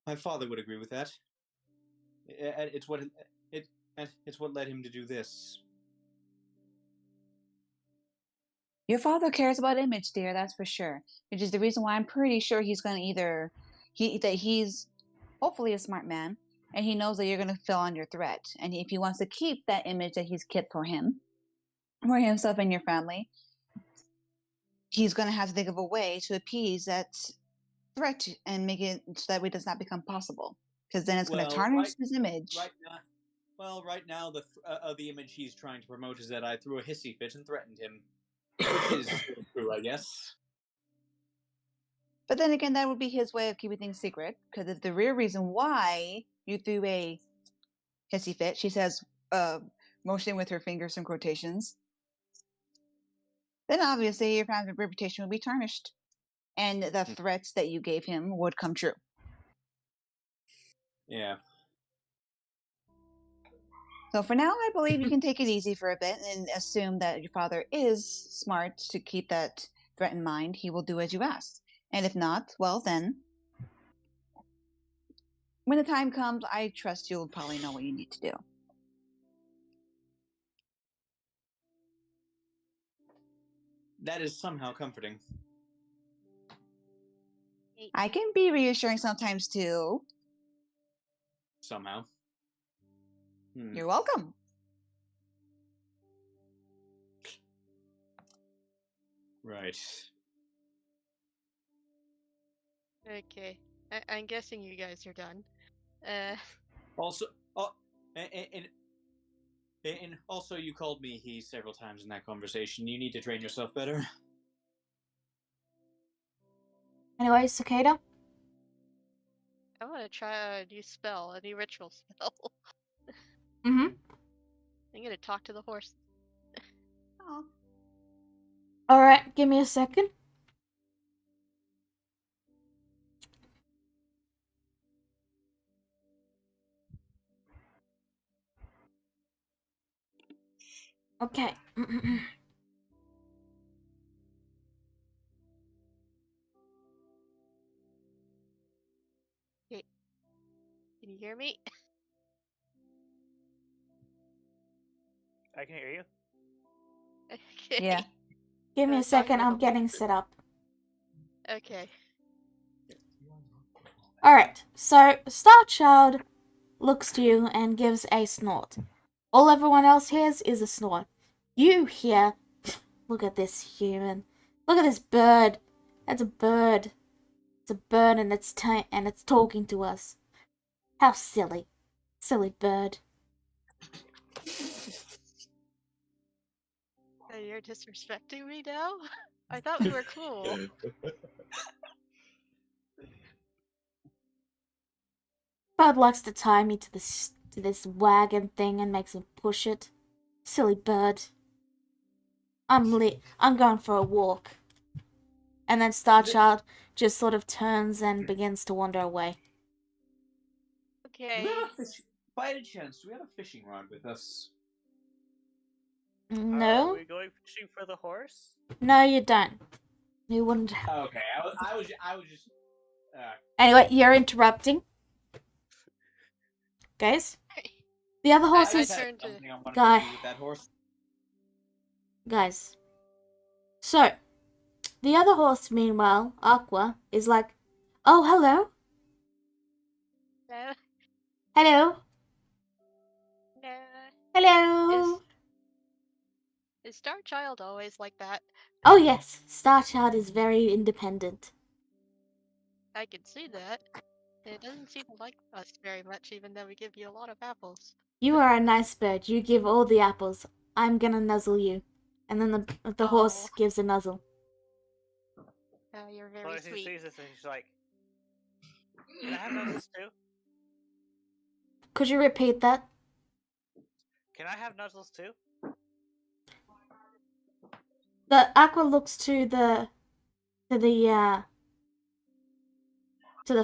my father would agree with that. It's what led him to do this. Your father cares about image, dear, that's for sure. Which is the reason why I'm pretty sure he's going to he's hopefully a smart man, and he knows that you're going to fill on your threat. And if he wants to keep that image that he's kept for himself and your family, he's going to have to think of a way to appease that threat and make it so that way it does not become possible. Because then it's going to tarnish his image. Right now, the image he's trying to promote is that I threw a hissy fit and threatened him, which is true, I guess. But then again, that would be his way of keeping things secret. Because if the real reason why you threw a hissy fit, she says, motioning with her fingers in quotations, then obviously your family's reputation would be tarnished, and the threats that you gave him would come true. Yeah. So for now, I believe you can take it easy for a bit and assume that your father is smart to keep that threat in mind. He will do as you asked. And if not, well then, when the time comes, I trust you'll probably know what you need to do. That is somehow comforting. I can be reassuring sometimes too. Somehow. You're welcome. Right. Okay. I'm guessing you guys are done. Also, and also, you called me he several times in that conversation. You need to train yourself better. Anyway, Cicada? I want to try a new spell, a new ritual spell. Mm-hmm. I'm gonna talk to the horse. Oh. Alright, give me a second. Okay. Okay. Can you hear me? I can hear you. Okay. Yeah. Give me a Talking second, to I'm the getting horse. set up. Okay. Alright, so Star Child looks to you and gives a snort. All everyone else hears is a snort. You here? Look at this human. Look at this bird. That's a bird. It's a bird and it's talking to us. How silly. Silly bird. So you're disrespecting me now? I thought we were cool. Bird likes to tie me to this wagon thing and makes me push it. Silly bird. I'm going for a walk. And then Starchild just sort of turns and begins to wander away. Okay. Do we have a fish? By any chance, do we have a fishing rod with us? Are No? we going fishing for the horse? No, you don't. You wouldn't. Okay, I was just. Anyway, you're interrupting. Guys? The other I horses. turned to- something I wanted Guy. to do with that horse. Guys. So, the other horse, meanwhile, Aqua, is like, oh, hello. No, Hello. no. Hello. Is Starchild always like that? Oh, yes. Starchild is very independent. I can see that. It doesn't seem to like us very much, even though we give you a lot of apples. You are a nice bird. You give all the apples. I'm gonna nuzzle you. And then the horse Oh. gives a nuzzle. You're So very she sweet. sees this and she's like, "Can I have nuzzles too? Could you repeat that? Can I have nuzzles too?" The Aqua looks to the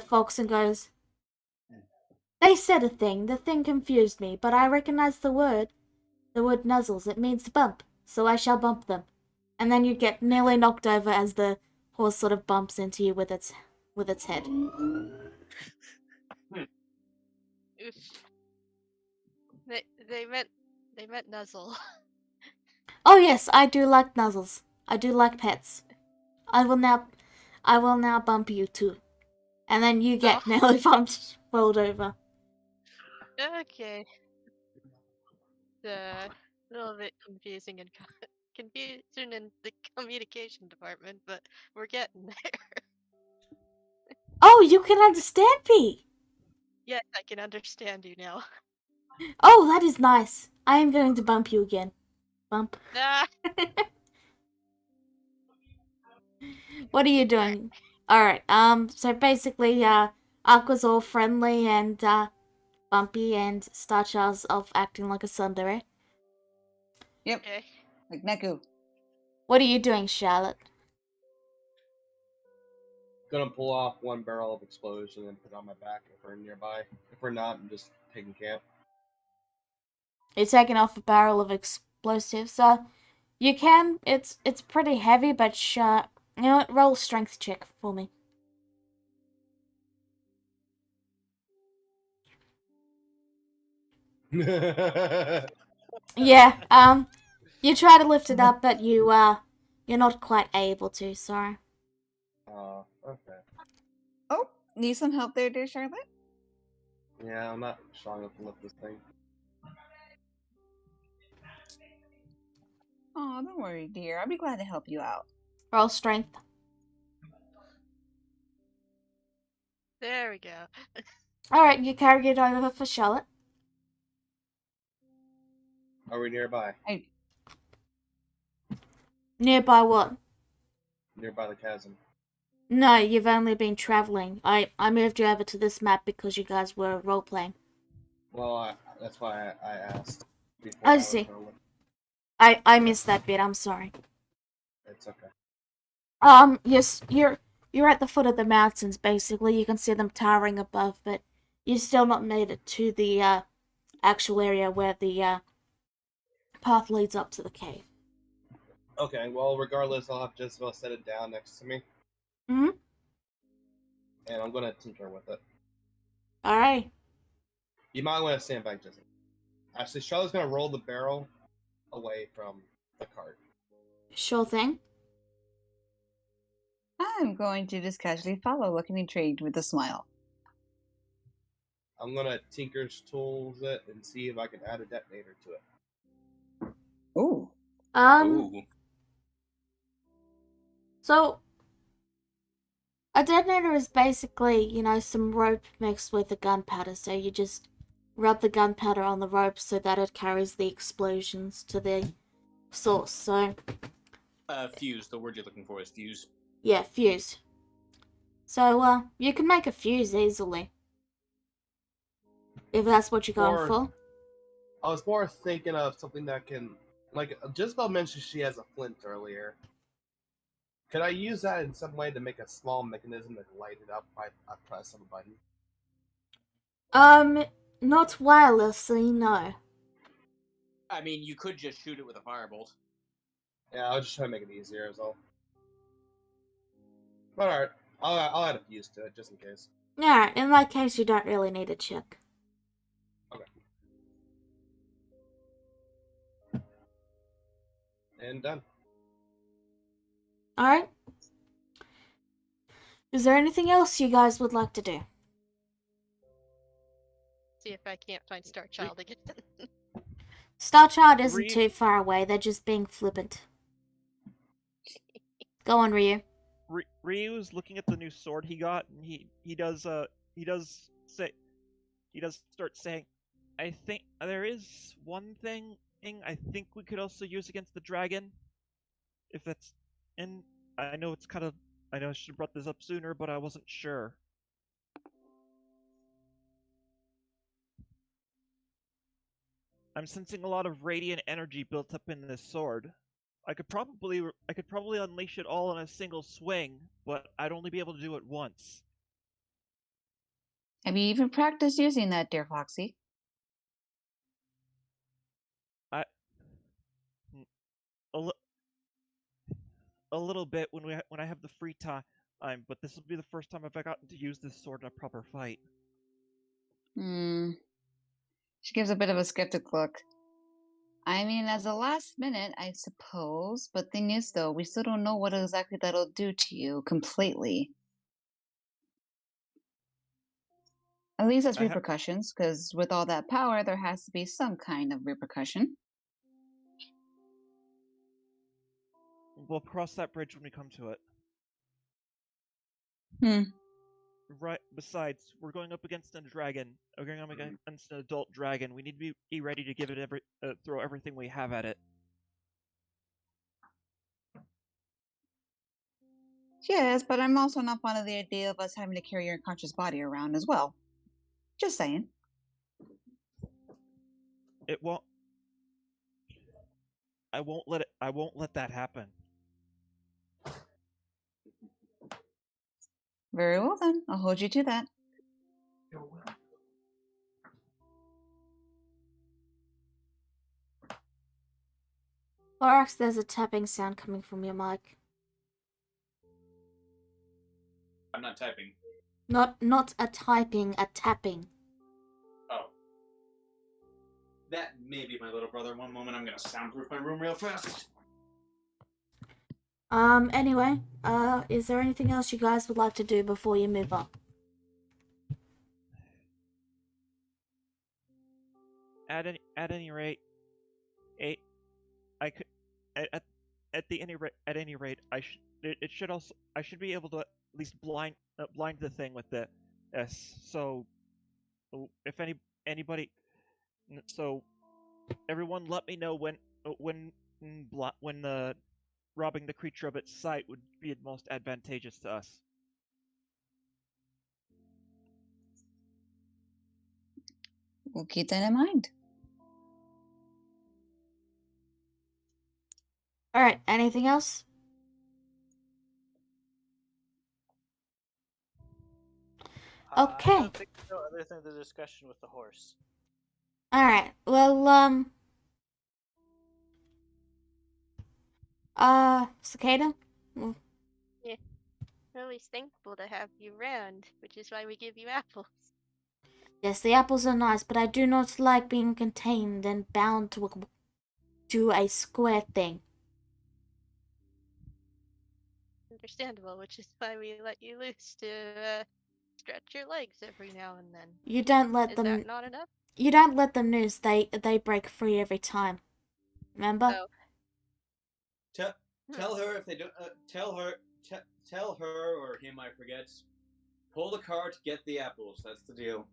fox and goes, they said a thing. The thing confused me, but I recognize the word. The word nuzzles. It means to bump. So I shall bump them. And then you get nearly knocked over as the horse sort of bumps into you with its head. Oof. They meant nuzzle. Oh yes, I do like nuzzles. I do like pets. I will now bump you too. And then you get Oh. nearly bumped, rolled over. Okay. A little bit confusing and confusion in the communication department, but we're getting there. Oh, you can understand me! Yes, I can understand you now. Oh, that is nice. I am going to bump you again. Bump. Ah, What are you doing? Alright, so basically, Aqua's all friendly and, bumpy and Starchild's off acting like a tsundere. Yep, okay. like Neku. What are you doing, Charlotte? Gonna pull off one barrel of explosion and put it on my back if we're nearby. If we're not, I'm just taking camp. You're taking off a barrel of explosives, you can, it's pretty heavy, but, you know what, roll a strength check for me. Yeah, you try to lift it up, but you're not quite able to, sorry. Okay. Oh, need some help there, dear Charlotte? Yeah, I'm not strong enough to lift this thing. Oh, don't worry, dear. I'll be glad to help you out. Roll strength. There we go. Alright, you carry it over for Charlotte. Are we nearby? Nearby what? Nearby the chasm. No, you've only been traveling. I moved you over to this map because you guys were role-playing. Well, that's why I asked. Before I was see. gonna look. I missed that bit, I'm sorry. It's okay. Yes, you're at the foot of the mountains, basically. You can see them towering above, but you've still not made it to the, actual area where the, path leads up to the cave. Okay, well, regardless, I'll have Jezebel set it down next to me. Hmm? And I'm gonna tinker with it. Alright. You might want to stand back, Jezebel. Actually, Charlotte's gonna roll the barrel away from the cart. Sure thing. I'm going to just casually follow, looking intrigued with a smile. I'm gonna Tinker's Tools it and see if I can add a detonator to it. Ooh. Ooh. So a detonator is basically, some rope mixed with the gunpowder. So you just rub the gunpowder on the rope so that it carries the explosions to the source. So Fuse. The word you're looking for is fuse. yeah, fuse. So you can make a fuse easily if that's what you're going Or for. I was more thinking of something that can, like Jezebel mentioned, she has a flint earlier. Could I use that in some way to make a small mechanism that can light it up by a press of a button? Not wirelessly, no. I mean, you could just shoot it with a firebolt. Yeah, I'll just try to make it easier as well. But alright, I'll add a fuse to it just in case. Yeah, in that case, you don't really need a check. Okay. And done. Alright. Is there anything else you guys would like to do? See if I can't find Star Child again. Starchild isn't Ryu- too far away, they're just being flippant. Go on, Ryu. Ryu's looking at the new sword he got, and he does start saying, I think there is one thing I think we could also use against the dragon. If that's and I know I know I should have brought this up sooner, but I wasn't sure. I'm sensing a lot of radiant energy built up in this sword. I could probably unleash it all in a single swing, but I'd only be able to do it once. Have you even practiced using that, dear Foxy? A, li- a little bit when I have the free time, but this will be the first time I've gotten to use this sword in a proper fight. She gives a bit of a skeptic look. I mean, as a last minute, I suppose. But thing is, though, we still don't know what exactly that'll do to you completely. At least as I ha- repercussions, because with all that power, there has to be some kind of repercussion. We'll cross that bridge when we come to it. Right. Besides, we're going up against a dragon. We're going up against an adult dragon. We need to be ready to give it throw everything we have at it. Yes, but I'm also not fond of the idea of us having to carry your unconscious body around as well. Just saying. It won't. I won't let it. I won't let that happen. Very well then, I'll hold you to that. Lorax, there's a tapping sound coming from your mic. I'm not typing. Not a typing, a tapping. Oh. That may be my little brother. One moment, I'm gonna soundproof my room real fast. Anyway, is there anything else you guys would like to do before you move on? At any rate, I could at any rate it should also I should be able to at least blind the thing with the S. So if anybody so everyone let me know when robbing the creature of its sight would be most advantageous to us. We'll keep that in mind. Alright, anything else? I Okay. don't think so, other than the discussion with the horse. Alright, well, Cicada? We're always thankful to have you around, which is why we give you apples. Yes, the apples are nice, but I do not like being contained and bound to a square thing. Understandable, which is why we let you loose to stretch your legs every now and then. You don't let Is them. that not enough? You don't let them loose. They break free every time. Remember? Oh. Tell her if they don't. Tell her or him. I forget. Pull the cart, get the apples. That's the deal.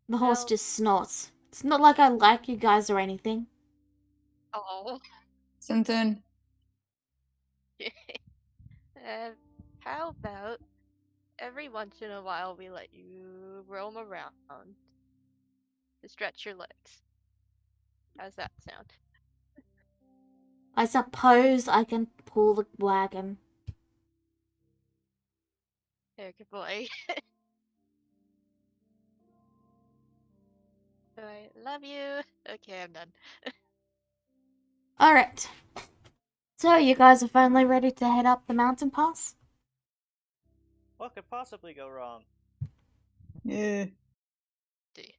The horse Well- just snorts. It's not like I like you guys or anything. Oh. Something. How about every once in a while we let you roam around to stretch your legs? How's that sound? I suppose I can pull the wagon. There, good boy. I love you. Okay, I'm done. Alright. So, you guys are finally ready to head up the mountain pass? What could possibly go wrong? Yeah. See.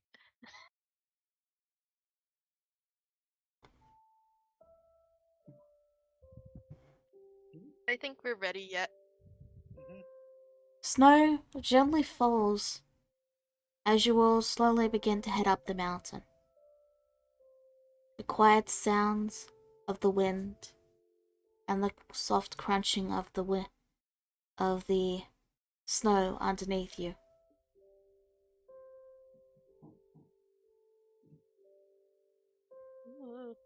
I think we're ready yet. Mhm. Snow gently falls as you all slowly begin to head up the mountain. The quiet sounds of the wind and the soft crunching of the snow underneath you. Ooh.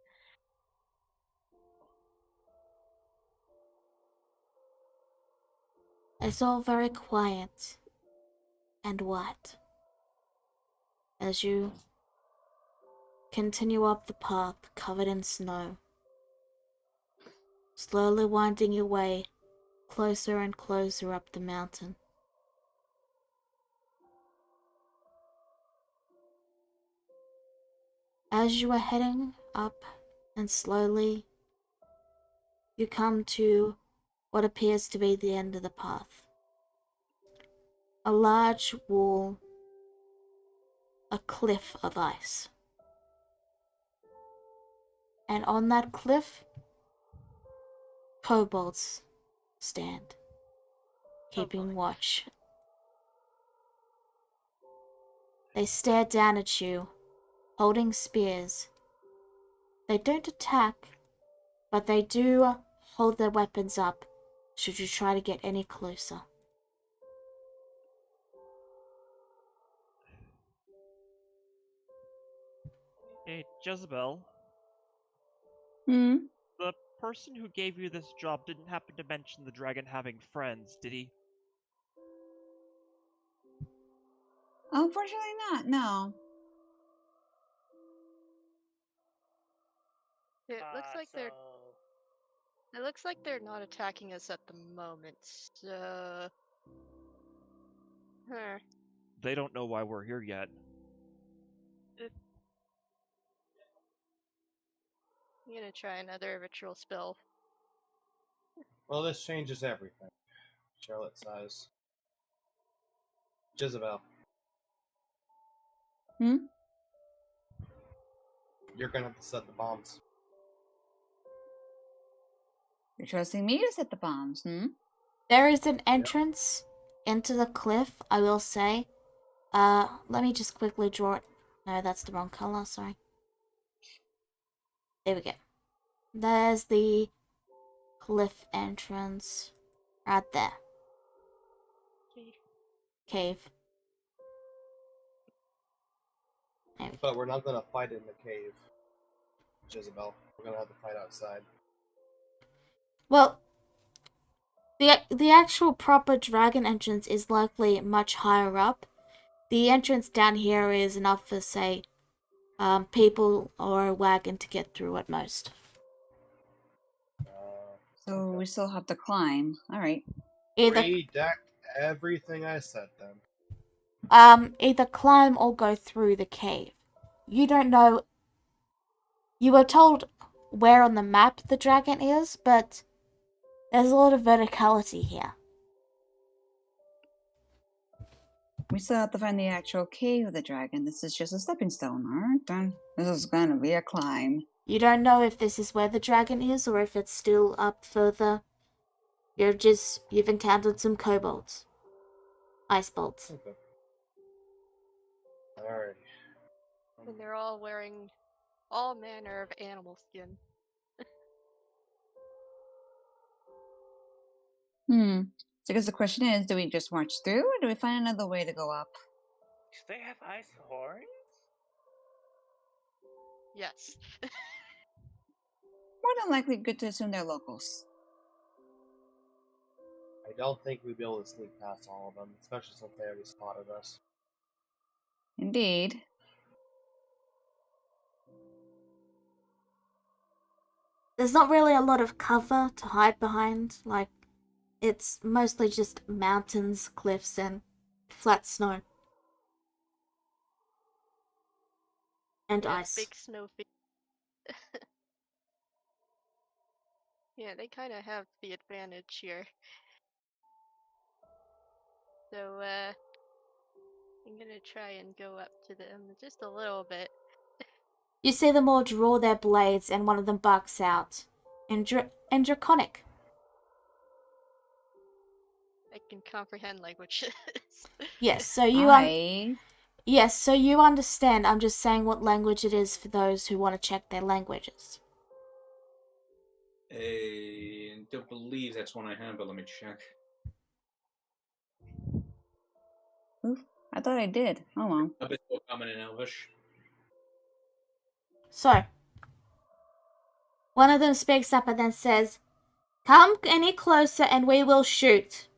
It's all very quiet and white as you continue up the path covered in snow, slowly winding your way closer and closer up the mountain. As you are heading up and slowly you come to what appears to be the end of the path. A large wall, a cliff of ice. And on that cliff, kobolds stand, keeping watch. They stare down at you, holding spears. They don't attack, but they do hold their weapons up should you try to get any closer. Hey, Jezebel, Hmm. the person who gave you this job didn't happen to mention the dragon having friends, did he? Unfortunately, not. No. It looks like they're So It looks like they're not attacking us at the moment, so... Huh. They don't know why we're here yet. I'm gonna try another ritual spell. Well, this changes everything. Charlotte sighs. Jezebel. Hmm? You're gonna have to set the bombs. You're trusting me to set the bombs, hmm? There is an entrance into the cliff, I will say. Let me just quickly draw it. No, that's the wrong color, sorry. There we go. There's the cliff entrance right there. Okay. Cave. There we go. But we're not gonna fight in the cave, Jezebel. We're gonna have to fight outside. Well, the actual proper dragon entrance is likely much higher up. The entrance down here is enough for, say, people or a wagon to get through at most. So Okay. we still have to climb. All right. Either Redact everything I said then. either climb or go through the cave. You don't know. You were told where on the map the dragon is, but there's a lot of verticality here. We still have to find the actual cave of the dragon. This is just a stepping stone, alright? Then this is gonna be a climb. You don't know if this is where the dragon is or if it's still up further. You've encountered some kobolds. Ice bolts. Okay. Alright. And they're all wearing all manner of animal skin. So I guess the question is, do we just march through, or do we find another way to go up? Do they have ice horns? Yes. More than likely, good to assume they're locals. I don't think we'd be able to sneak past all of them, especially since they already spotted us. Indeed. There's not really a lot of cover to hide behind. Like, it's mostly just mountains, cliffs, and flat snow. And Yeah, ice. big snow feet. Yeah, they kind of have the advantage here. So, I'm gonna try and go up to them just a little bit. You see them all draw their blades, and one of them barks out. In Draconic. I can comprehend languages. Yes, so you Yes, so you understand. I'm just saying what language it is for those who want to check their languages. I don't believe that's one I have, but let me check. Oof, I thought I did. Oh well. A bit more common in Elvish. So, one of them speaks up and then says, "Come any closer and we will shoot.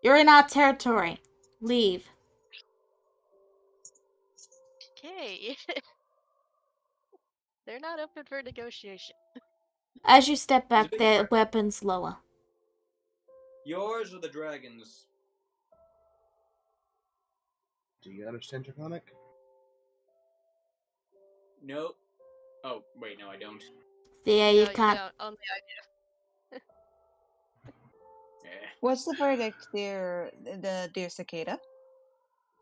You're in our territory. Leave." Okay. They're not open for negotiation. As you step It's a back, big their crowd. weapons lower. Yours or the dragon's? Do you understand Draconic? No. Oh, wait, no, I don't. Yeah, No, you you can't. don't. Only I Eh. What's the verdict, dear cicada?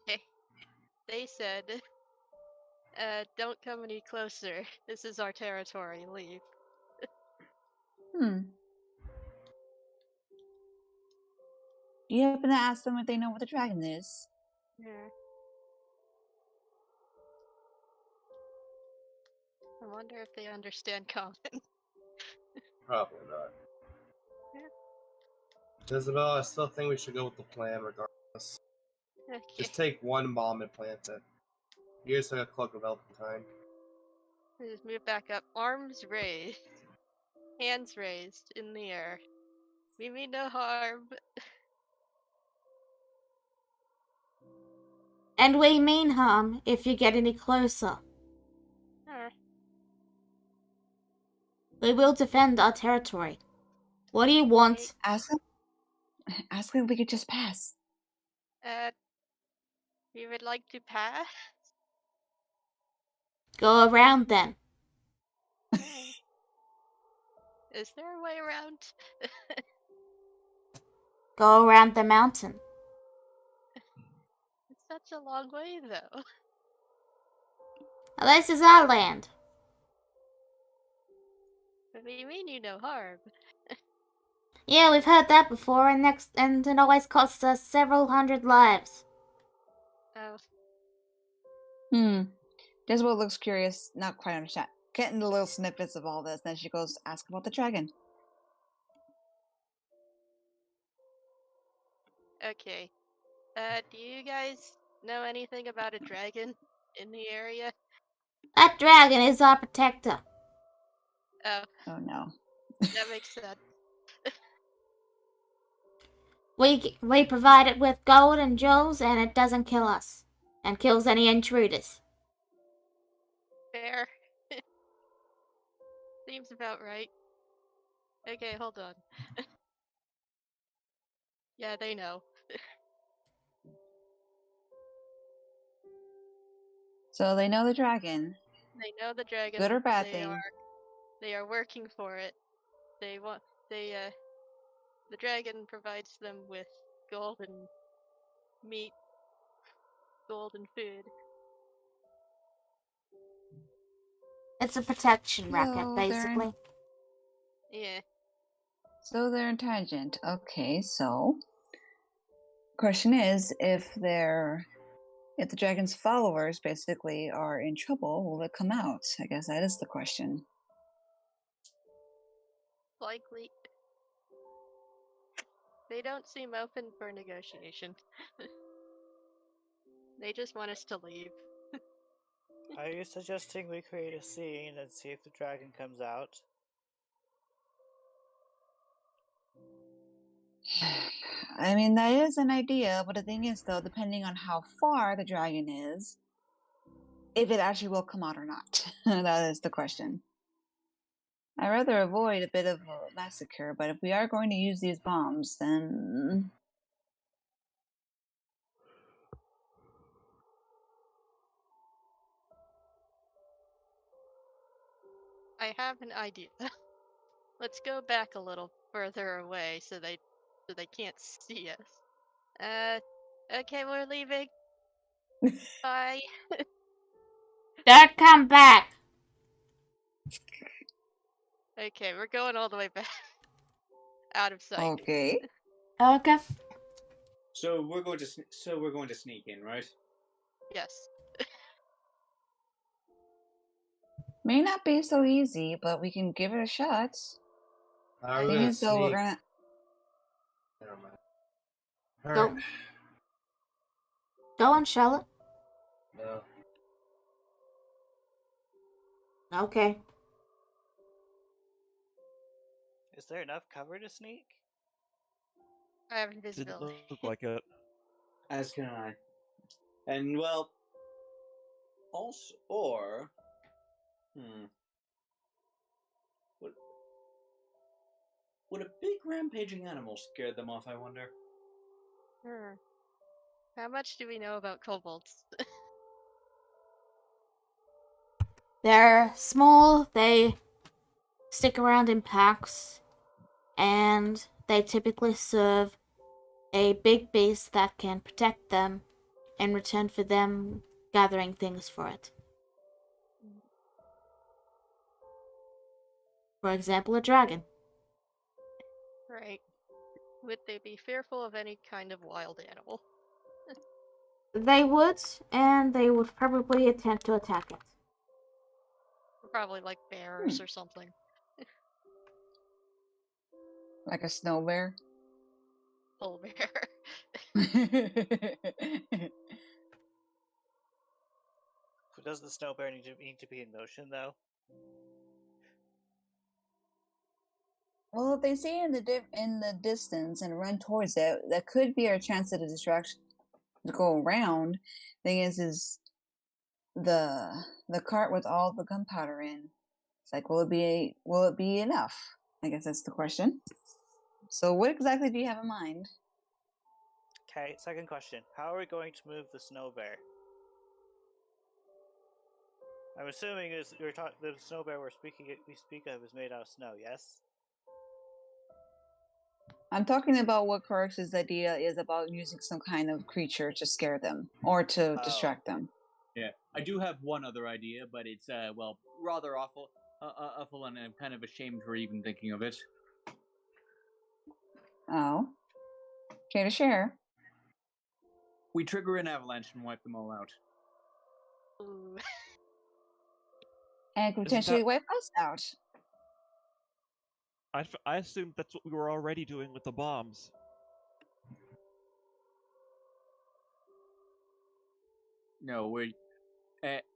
do. They said, don't come any closer. This is our territory. Leave. You happen to ask them if they know what the dragon is? Yeah. I wonder if they understand common. Probably not. Yeah. Isabel, I still think we should go with the plan regardless. Okay. Just take one bomb and plant it. Here's like a cloak of Elfentine. Just move back up. Arms raised. Hands raised in the air. We mean no harm. And we mean harm if you get any closer. We will defend our territory. What do you want? Ask them if we could just pass. We would like to pass. Go around then. Is there a way around? Go around the mountain. It's such a long way, though. This is our land. We mean you no harm. Yeah, we've heard that before, and it always costs us several hundred lives. Oh. Jezebel looks curious, not quite understand. Getting the little snippets of all this, then she goes ask about the dragon. Okay. Do you guys know anything about a dragon in the area? That dragon is our protector. Oh. Oh no. That makes sense. We provide it with gold and jewels, and it doesn't kill us, and kills any intruders. Fair. Seems about right. Okay, hold on. Yeah, they know. So they know the dragon. They know the dragon. Good or bad thing? They are working for it. The dragon provides them with gold and meat, gold and food. It's a protection racket, basically. Yeah. So they're intelligent. Okay, so question is, if the dragon's followers basically are in trouble, will it come out? I guess that is the question. Likely. They don't seem open for negotiation. They just want us to leave. Are you suggesting we create a scene and see if the dragon comes out? I mean, that is an idea, but the thing is, though, depending on how far the dragon is, if it actually will come out or not. That is the question. I'd rather avoid a bit of a massacre, but if we are going to use these bombs, then I have an idea. Let's go back a little further away so they can't see us. Okay, we're leaving. Bye. Don't come back. Okay, we're going all the way back. Out of sight. okay. Okay. So we're going to sneak in, right? Yes. May not be so easy, but we can give it a shot. We're Thing gonna is, though, we're sneak. gonna. Never mind. Go. Alright. Go on, Charlotte. No. Okay. Is there enough cover to sneak? I have Didn't invisibility. look like it. As can I. And well, also, or would a big rampaging animal scare them off? I wonder. How much do we know about kobolds? They're small, they stick around in packs, and they typically serve a big beast that can protect them in return for them gathering things for it. For example, a dragon. Right. Would they be fearful of any kind of wild animal? They would, and they would probably attempt to attack it. Probably like bears or something. Like a snow bear. Bull bear. Does the snow bear need to be in motion, though? Well, if they see it in the distance and run towards it, that could be our chance at a distraction to go around. Thing is the cart with all the gunpowder in. It's like, will it be enough? I guess that's the question. So, what exactly do you have in mind? Okay, second question. How are we going to move the snow bear? I'm assuming the snow bear we speak of is made out of snow, yes? I'm talking about what Corex's idea is about using some kind of creature to scare them or to distract them. Yeah, I do have one other idea, but it's rather awful, and I'm kind of ashamed for even thinking of it. Oh, care to share? We trigger an avalanche and wipe them all out. Ooh. And could potentially wipe us out. I assumed that's what we were already doing with the bombs. No,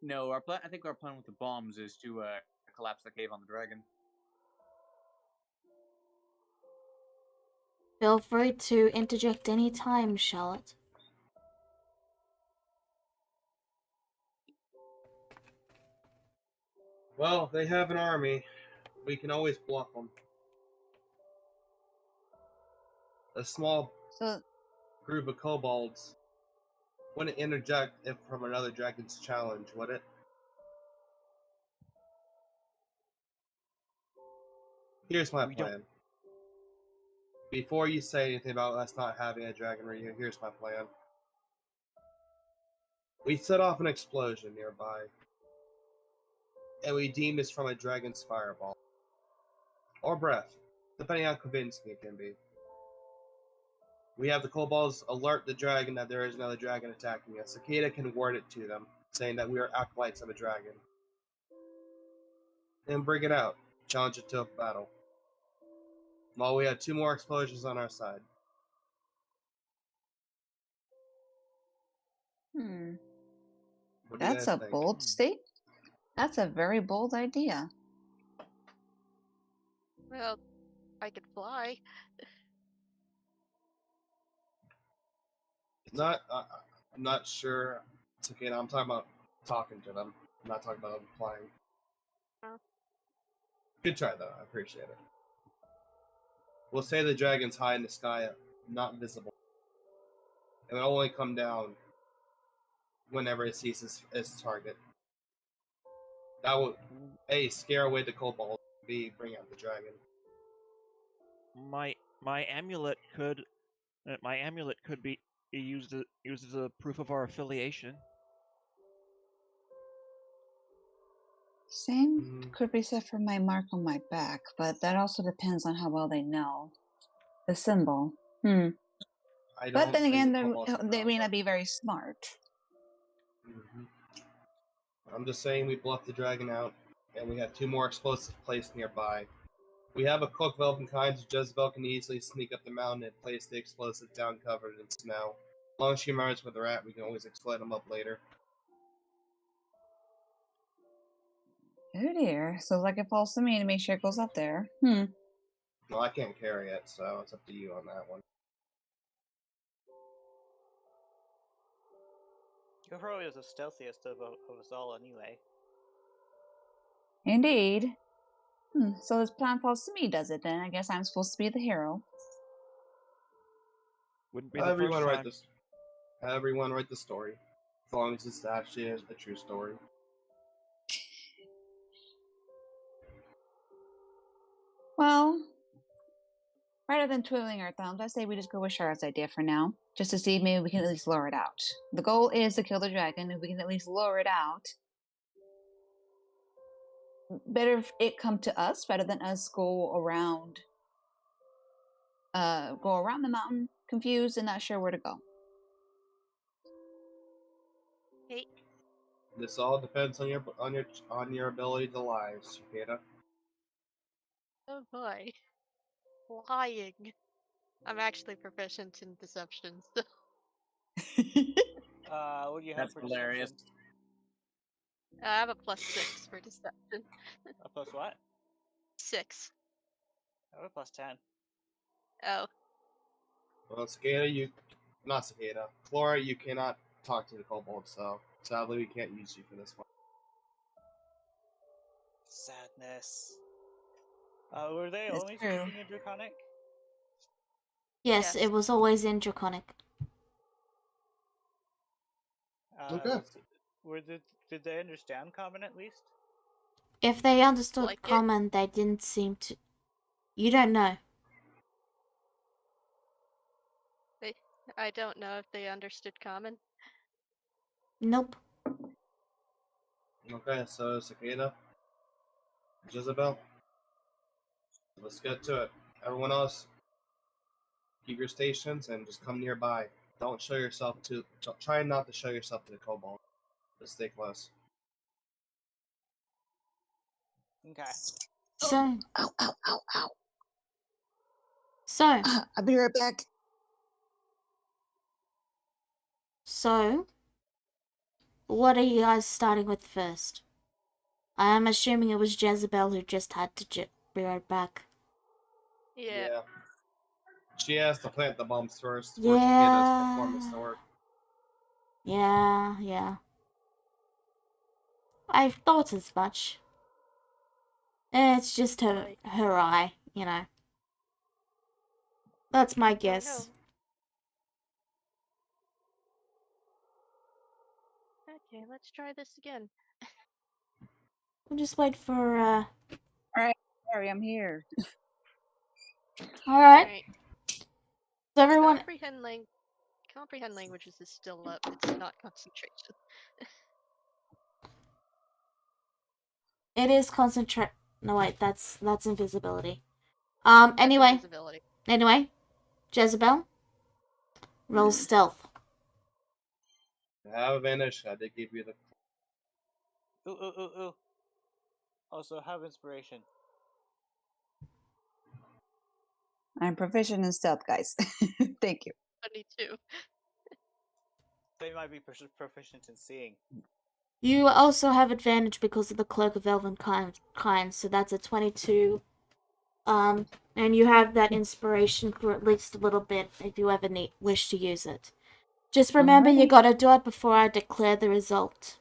no. Our plan. I think our plan with the bombs is to collapse the cave on the dragon. Feel free to interject any time, Charlotte. Well, they have an army. We can always bluff them. A small group of kobolds wouldn't interject if from another dragon's challenge, would it? Here's my plan. Before you say anything about us not having a dragon right here, here's my plan. We set off an explosion nearby, and we deem this from a dragon's fireball. Or breath, depending on how convincing it can be. We have the kobolds alert the dragon that there is another dragon attacking us. Cicada can word it to them, saying that we are acolytes of a dragon. And bring it out. Challenge it to a battle. While we have 2 more explosions on our side. What do you That's guys a think? bold state. That's a very bold idea. Well, I could fly. Not, I'm not sure. It's okay. I'm talking about talking to them. I'm not talking about flying. Oh. Good try though. I appreciate it. We'll say the dragon's high in the sky, not visible. It will only come down whenever it sees its target. That would A, scare away the kobold, B, bring out the dragon. My amulet could be used as a proof of our affiliation. Same could be said for my mark on my back, but that also depends on how well they know the symbol. I don't But then think again, the kobolds can they may know, not be very smart. I'm just saying we bluff the dragon out, and we have 2 more explosives placed nearby. We have a cloak of elven kind, so Jezebel can easily sneak up the mountain and place the explosive down covered in snow. As long as she remembers where they're at, we can always explode them up later. Oh dear. So like it falls to me to make sure it goes up there. Well, I can't carry it, so it's up to you on that one. You're probably the stealthiest of us all, anyway. Indeed. So this plan falls to me, does it then? I guess I'm supposed to be the hero. Wouldn't be the However you first want to time. write this. However you want to write the story, as long as it's actually a true story. Well, rather than twiddling our thumbs, I say we just go with Charlotte's idea for now, just to see if maybe we can at least lure it out. The goal is to kill the dragon. If we can at least lure it out, better if it come to us rather than us go around the mountain confused and not sure where to go. Hey, This all depends on your ability to lie, Cicada. oh boy. Lying. I'm actually proficient in deception, so What do you have That's for hilarious. deception? I have a +6 for deception. A plus what? 6. I have a plus 10. Oh, Well, not Cicada. Flora, you cannot talk to the kobold, so sadly we can't use you for this one. Sadness. Were they It's only true. speaking in Draconic? Yes, Yes. it was always in Draconic. Okay. Did they understand Common at least? If they understood Like it. common, they didn't seem to. You don't know. I don't know if they understood common. Nope. Okay, so Cicada, Jezebel, let's get to it. Everyone else, keep your stations and just come nearby. Don't show yourself to. Try not to show yourself to the kobold. Just stay close. Okay. So, Ow, ow, ow, ow. so, I'll be right back. so, what are you guys starting with first? I am assuming it was Jezebel who just had to be right back. Yeah. She has to plant the bombs first for Cicada's Yeah. performance to work. Yeah. I thought as much. It's just her eye, you know. That's my guess. Okay, let's try this again. We'll just wait for, Alright, sorry, I'm here. Alright. Alright. So everyone... Comprehend languages is still up. It's not concentration. It is concentrate... No, wait, that's invisibility. That's Anyway. invisibility. Anyway. Jezebel. Roll stealth. I have advantage. I did give you the. Ooh. Also have inspiration. I'm proficient in stealth, guys. Thank you. 22. They might be proficient in seeing. You also have advantage because of the Cloak of Elven kind, so that's a 22. And you have that inspiration for at least a little bit if you ever wish to use it. Just remember, you Alright. gotta do it before I declare the result.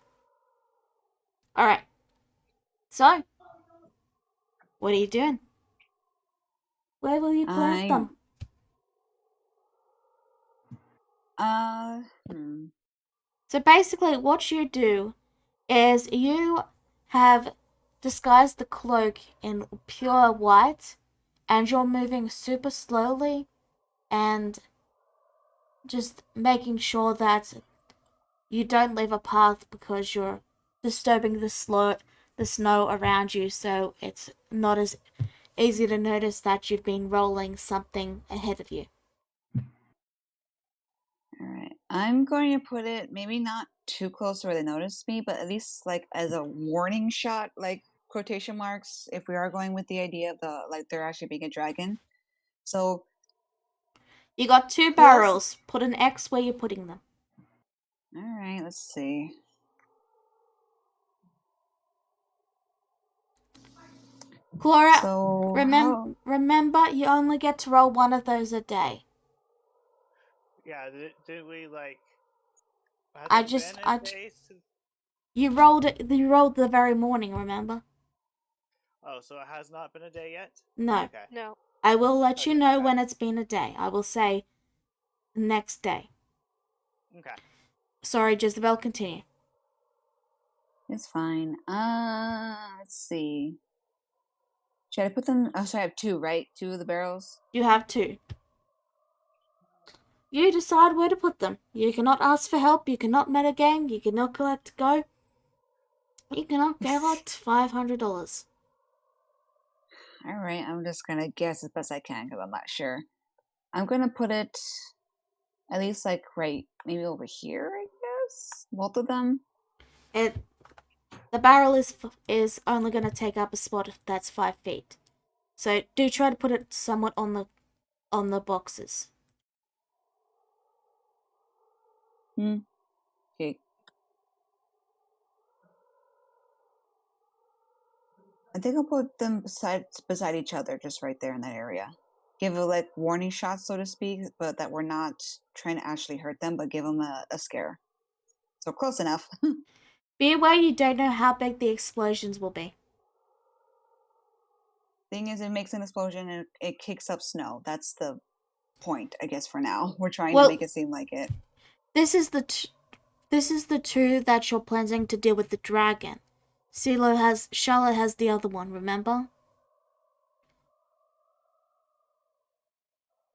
Alright. So, what are you doing? Where will you plant them? So basically, what you do is you have disguised the cloak in pure white, and you're moving super slowly and just making sure that you don't leave a path because you're disturbing the snow around you, so it's not as easy to notice that you've been rolling something ahead of you. Alright. I'm going to put it maybe not too close where they notice me, but at least like as a warning shot, like quotation marks, if we are going with the idea of the like there actually being a dragon. So You got 2 barrels. Put an X where you're putting them. alright, let's see. Clara, So remember, you only get to roll 1 of those a day. Yeah, did we like? Has I it just, been a day since? You rolled the very morning, remember? Oh, so it has not been a day yet? No. Okay. No. I will let you Okay, my know bad. when it's been a day. I will say next day. Okay. Sorry, Jezebel, continue. it's fine. Let's see. Should I put them? Oh, so I have 2, right? 2 of the barrels. You have 2. You decide where to put them. You cannot ask for help. You cannot metagame. You cannot collect go. You cannot give out $500. All right, I'm just gonna guess as best I can because I'm not sure. I'm gonna put it at least like right, maybe over here. I guess both of them. The barrel is only going to take up a spot that's 5 feet. So do try to put it somewhat on the boxes. Okay. I think I'll put them beside each other, just right there in that area. Give a like warning shot, so to speak, but that we're not trying to actually hurt them, but give them a scare. So close enough. Be aware you don't know how big the explosions will be. Thing is, it makes an explosion and it kicks up snow. That's the point, I guess. For now, we're trying to make it seem like it. This is the 2 that you're planning to deal with the dragon. Charlotte has the other one, remember?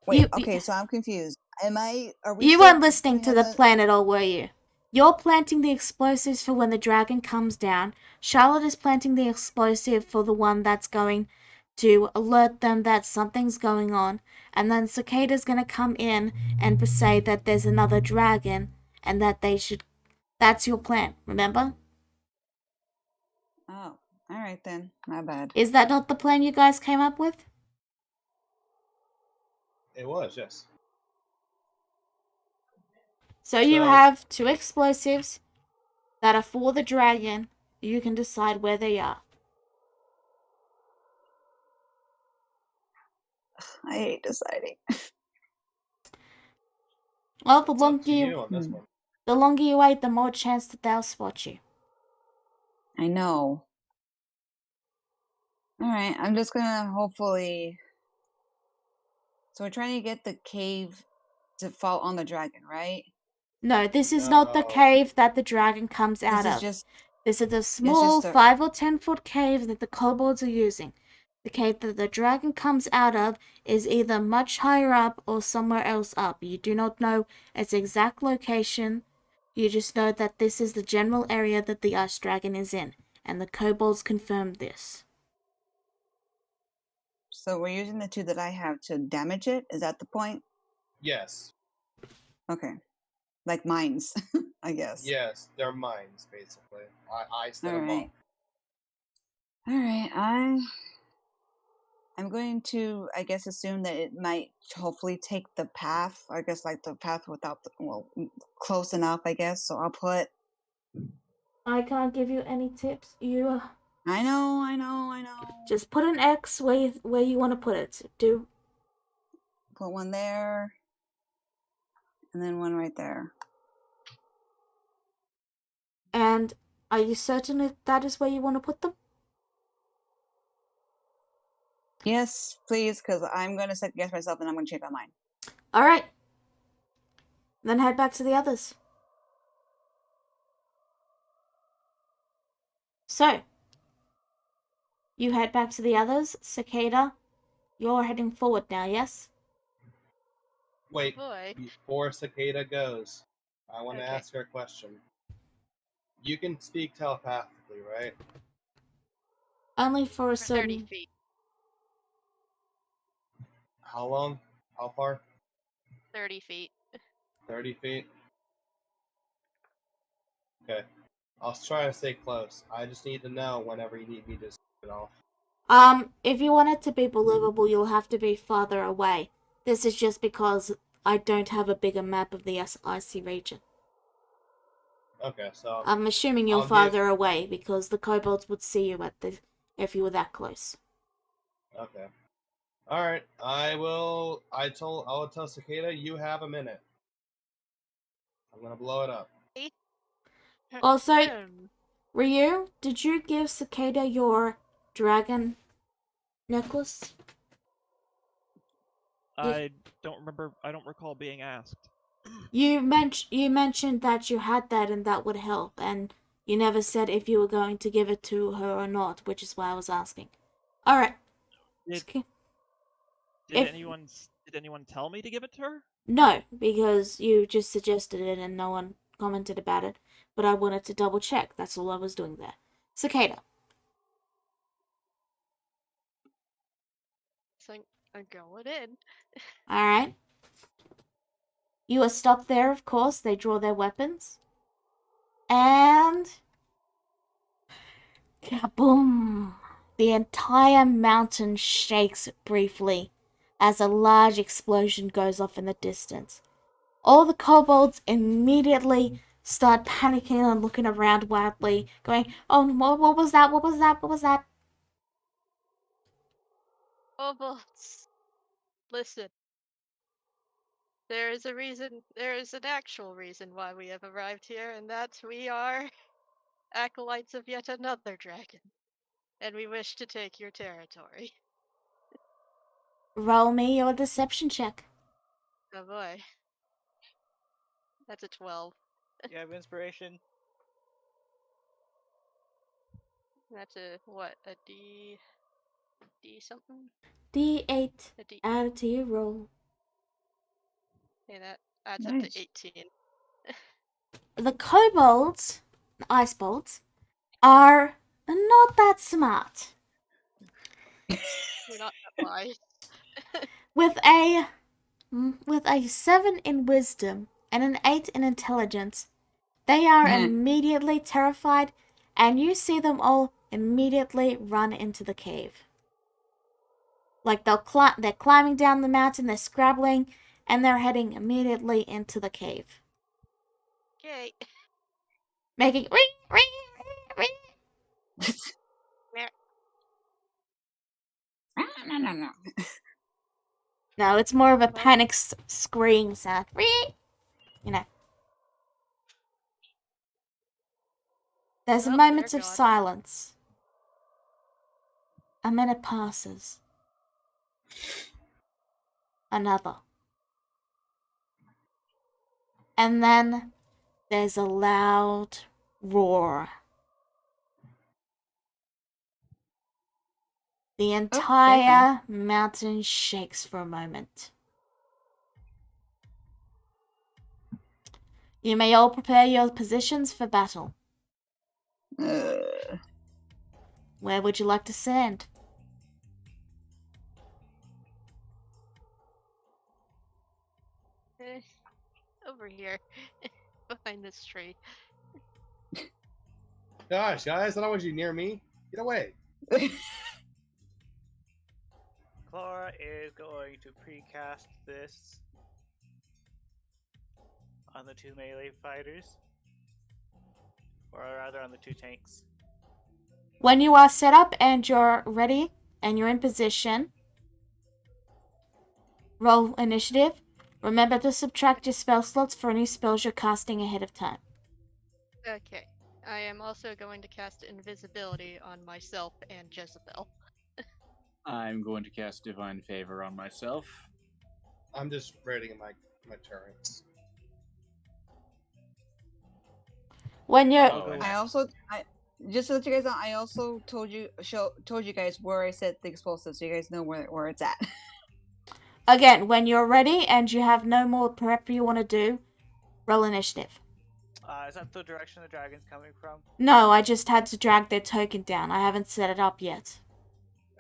Wait, okay, so I'm confused. Are we You still weren't listening to the plan at all, were you? You're planting the explosives for when the dragon comes down. Charlotte is planting the explosive for the one that's going to alert them that something's going on. And then Cicada's gonna come in and say that there's another dragon and that they should... That's your plan, remember? Oh, alright then. My bad. Is that not the plan you guys came up with? It was, yes. So you have 2 explosives that are for the dragon. You can decide where they are. I hate deciding. Well, the It's up to longer you on this one. the longer you wait, the more chance that they'll spot you. I know. Alright, I'm just gonna hopefully... So we're trying to get the cave to fall on the dragon, right? No, this is not the No. cave that the dragon comes out This is of. just... This is a small just a- 5 or 10 foot cave that the kobolds are using. The cave that the dragon comes out of is either much higher up or somewhere else up. You do not know its exact location. You just know that this is the general area that the ice dragon is in, and the kobolds confirmed this. So we're using the 2 that I have to damage it? Is that the point? Yes. Okay. Like mines, I guess. Yes, they're mines, basically. I set them Alright. up. Alright, I'm going to, I guess, assume that it might hopefully take the path. I guess, like the path without the, close enough, I guess. So I'll put. I can't give you any tips. You I know. just put an X where you want to put it. Do. Put one there, and then one right there. And are you certain if that is where you want to put them? Yes, please, because I'm going to second guess myself, and I'm going to change my mind. All right. Then head back to the others. So, you head back to the others. Cicada, you're heading forward now, yes? Wait, Boy. before Cicada goes, I want to Okay. ask her a question. You can speak telepathically, right? Only for a For 30 certain. feet. How long? How far? 30 feet. 30 feet? Okay. I'll try to stay close. I just need to know whenever you need me to get off. If you want it to be believable, you'll have to be farther away. This is just because I don't have a bigger map of the IC region. Okay, so I'm assuming you're I'll farther away because the kobolds would see you if you were that close. Okay. Alright, I'll tell Cicada you have a minute. I'm gonna blow it up. Also, Hmm. Ryu, did you give Cicada your dragon necklace? I don't recall being asked. You mentioned that you had that and that would help, and you never said if you were going to give it to her or not, which is why I was asking. All right. Did If- anyone tell me to give it to her? No, because you just suggested it and no one commented about it. But I wanted to double check. That's all I was doing there. Cicada. So I'm going in. All right. You are stopped there, of course. They draw their weapons. And kaboom! The entire mountain shakes briefly as a large explosion goes off in the distance. All the kobolds immediately start panicking and looking around wildly, going, "Oh, what was that? What was that? What was that?" Kobolds. Listen. There is a reason, there is an actual reason why we have arrived here, and that's we are acolytes of yet another dragon. And we wish to take your territory. Roll me your deception check. Oh boy. That's a 12. You have inspiration. That's a, what, a D something? D8 A D. added to your roll. Yeah, that adds up to Nice. 18. The kobolds, the ice bolts, are not that smart. We're not that wise. With a 7 in wisdom and an 8 in intelligence, they are immediately terrified, and you see them all immediately run into the cave. Like they're climbing down the mountain, they're scrabbling, and they're heading immediately into the cave. Okay. Making No. No, it's more of a Well- panic scream sound. You know. There's a Well, moment they're of gone. silence. A minute passes. Another. And then there's a loud roar. The entire mountain shakes for a moment. You may all prepare your positions for battle. Where would you like to stand? Over here. Behind this tree. Gosh, guys, I don't want you near me. Get away. Kira is going to precast this on the 2 melee fighters. Or rather on the 2 tanks. When you are set up and you're ready and you're in position, roll initiative. Remember to subtract your spell slots for any spells you're casting ahead of time. Okay. I am also going to cast invisibility on myself and Jezebel. I'm going to cast Divine Favor on myself. I'm just rating my turrets. When you're Oh, and I just to let you guys know, I also told you guys where I set the explosives, so you guys know where it's at. again, when you're ready and you have no more prep you want to do, roll initiative. Is that the direction the dragon's coming from? No, I just had to drag their token down. I haven't set it up yet.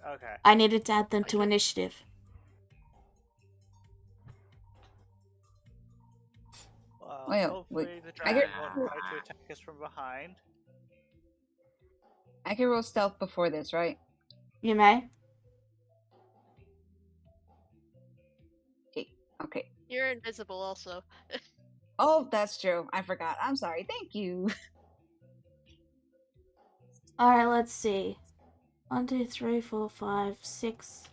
Okay. I needed to add them to Okay. initiative. Well, Wait, hopefully wait. the I dragon get- won't try to attack us from behind. I can roll stealth before this, right? You may. Okay. You're invisible also. Oh, that's true. I forgot. I'm sorry. Thank you. Alright, let's see. 1, 2, 3, 4, 5, 6,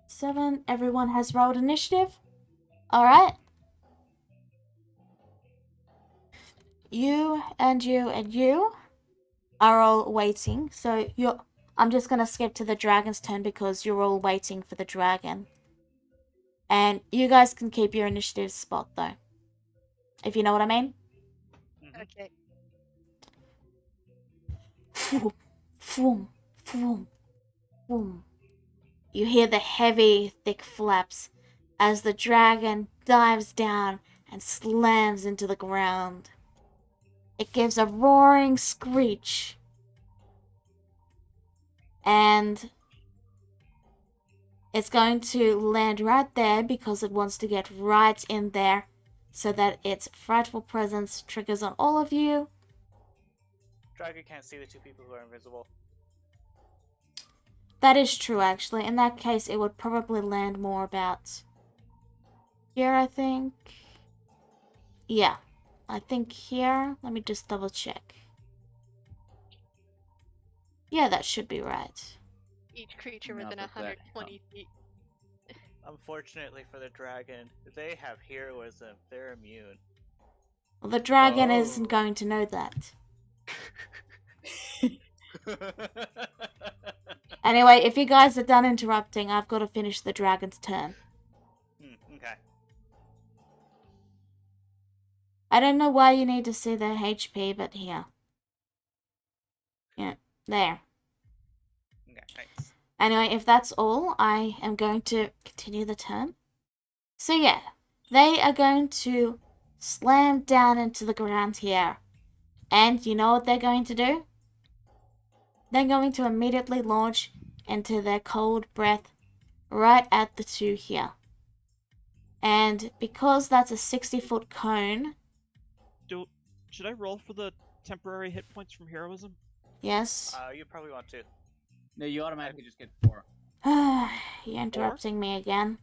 7. Everyone has rolled initiative? Alright. You and you and you are all waiting. So I'm just gonna skip to the dragon's turn because you're all waiting for the dragon. And you guys can keep your initiative spot though. If you know what I mean. Okay. Foom, foom, foom, foom. You hear the heavy, thick flaps as the dragon dives down and slams into the ground. It gives a roaring screech. And it's going to land right there because it wants to get right in there so that its frightful presence triggers on all of you. Dragon can't see the 2 people who are invisible. That is true, actually. In that case, it would probably land more about here, I think. Yeah, I think here. Let me just double check. Yeah, that should be right. Each creature Now within that that 120 feet. Unfortunately for the dragon, they have heroism. They're immune. Well, the dragon Oh. isn't going to know that. Anyway, if you guys are done interrupting, I've got to finish the dragon's turn. Okay. I don't know why you need to see their HP, but here. Yeah, there. Okay, thanks. Anyway, if that's all, I am going to continue the turn. So yeah, they are going to slam down into the ground here. And you know what they're going to do? They're going to immediately launch into their cold breath right at the 2 here. And because that's a 60-foot cone, Should I roll for the temporary hit points from heroism? yes. You probably want to. no, you automatically just get 4. You're interrupting me again.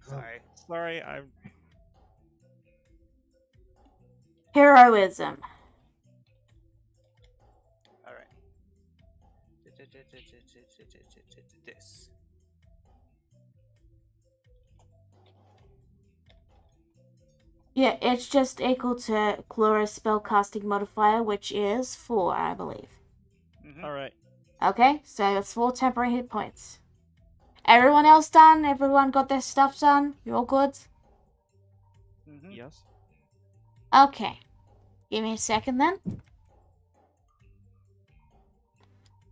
Sorry. Sorry, I'm. Heroism. Alright. This. Yeah, it's just equal to Chlora's spellcasting modifier, which is 4, I believe. Alright. Okay, so it's 4 temporary hit points. Everyone else done? Everyone got their stuff done? You all good? Yes. Okay. Give me a second then.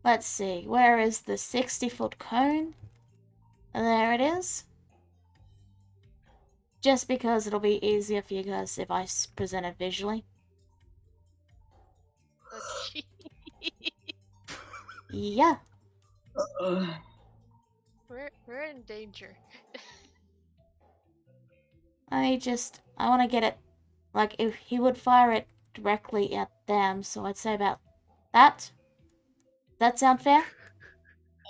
Let's see, where is the 60-foot cone? There it is. Just because it'll be easier for you guys if I present it visually. Yeah. We're in danger. I want to get it, like, if he would fire it directly at them, so I'd say about that. That sound fair?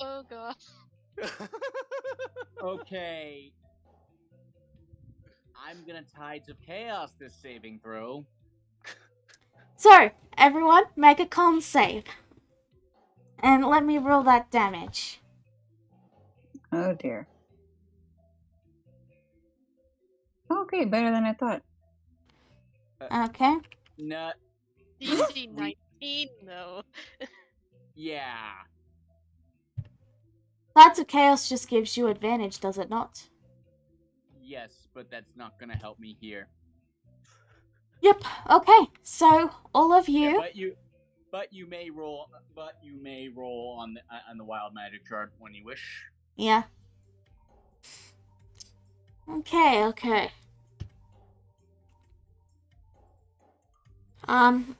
Oh god. Okay. I'm gonna Tides of Chaos this saving throw. So, everyone, make a con save. And let me roll that damage. Oh dear. Okay, better than I thought. Okay. Nut. DC 19, though. Yeah. Tides of Chaos just gives you advantage, does it not? Yes, but that's not gonna help me here. Yep. Okay. So, all of Yeah, you... but you may roll on the wild magic chart when you wish. Yeah. Okay.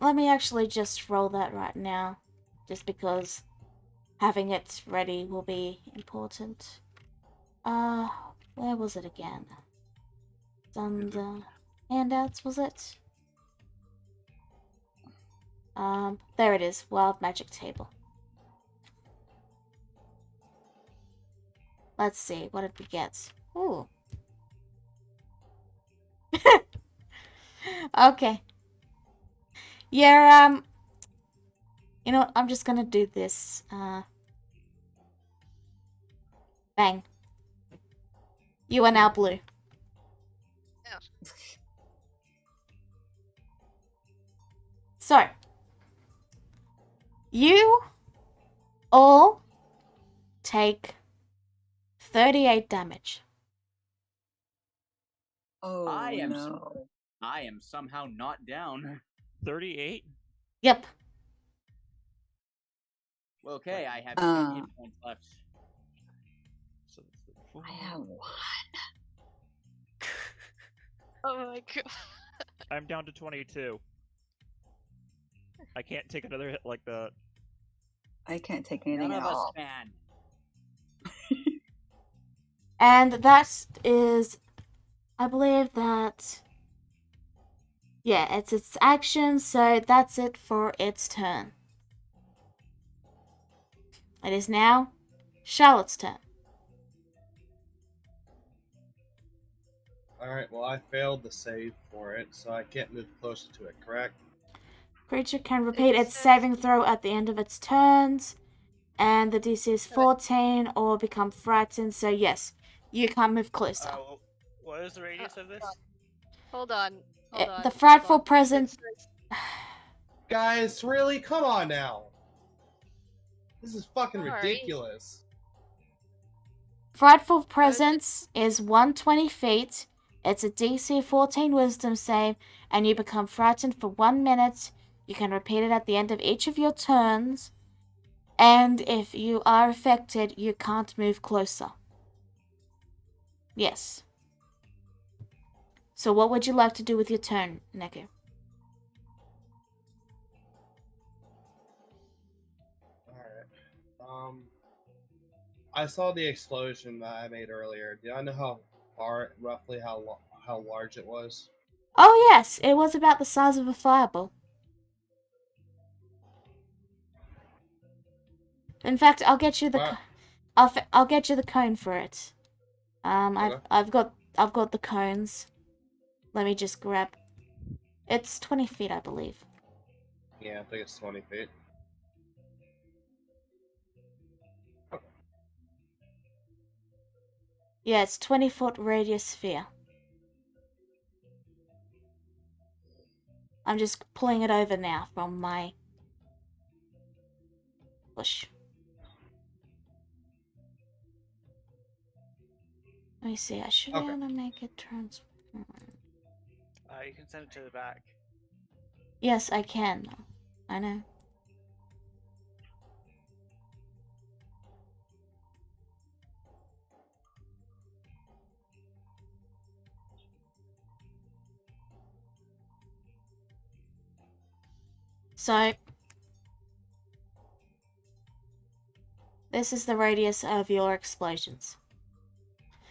Let me actually just roll that right now. Just because having it ready will be important. Where was it again? It's under handouts, was it? There it is. Wild magic table. Let's see. What did we get? Ooh. Okay. Yeah, you know what? I'm just gonna do this. Bang. You are now blue. Yeah. So, you all take 38 damage. Oh I am no. I am somehow not down. 38? Yep. Okay, I have 10 hit points left. So that's 34. I have one. Oh my god. I'm down to 22. I can't take another hit like that. I can't take anything None at of us all. can. And that is, I believe that, yeah, it's its action, so that's it for its turn. It is now Charlotte's turn. Alright, well, I failed the save for it, so I can't move closer to it, correct? Creature can repeat its says- saving throw at the end of its turns, and the DC is 14 or become frightened, so yes, you can't move closer. What is the radius of this? Hold on. The frightful hold on. presence. It says- Guys, really? Come on now! This is fucking Sorry. ridiculous. Frightful presence is 120 feet. It's a DC 14 wisdom save, and you become frightened for 1 minute. You can repeat it at the end of each of your turns. And if you are affected, you can't move closer. Yes. So what would you like to do with your turn, Neku? Alright. I saw the explosion that I made earlier. Do I know roughly how large it was? Oh yes, it was about the size of a fireball. In fact, I'll get you the Wow. I'll get you the cone for it. Okay. I've got the cones. Let me just grab. It's 20 feet, I believe. Yeah, I think it's 20 feet. Yeah, it's 20-foot radius sphere. I'm just pulling it over now from my bush. Let me see. I should be Okay. able to make it transparent. You can send it to the back. Yes, I can. I know. So, this is the radius of your explosions.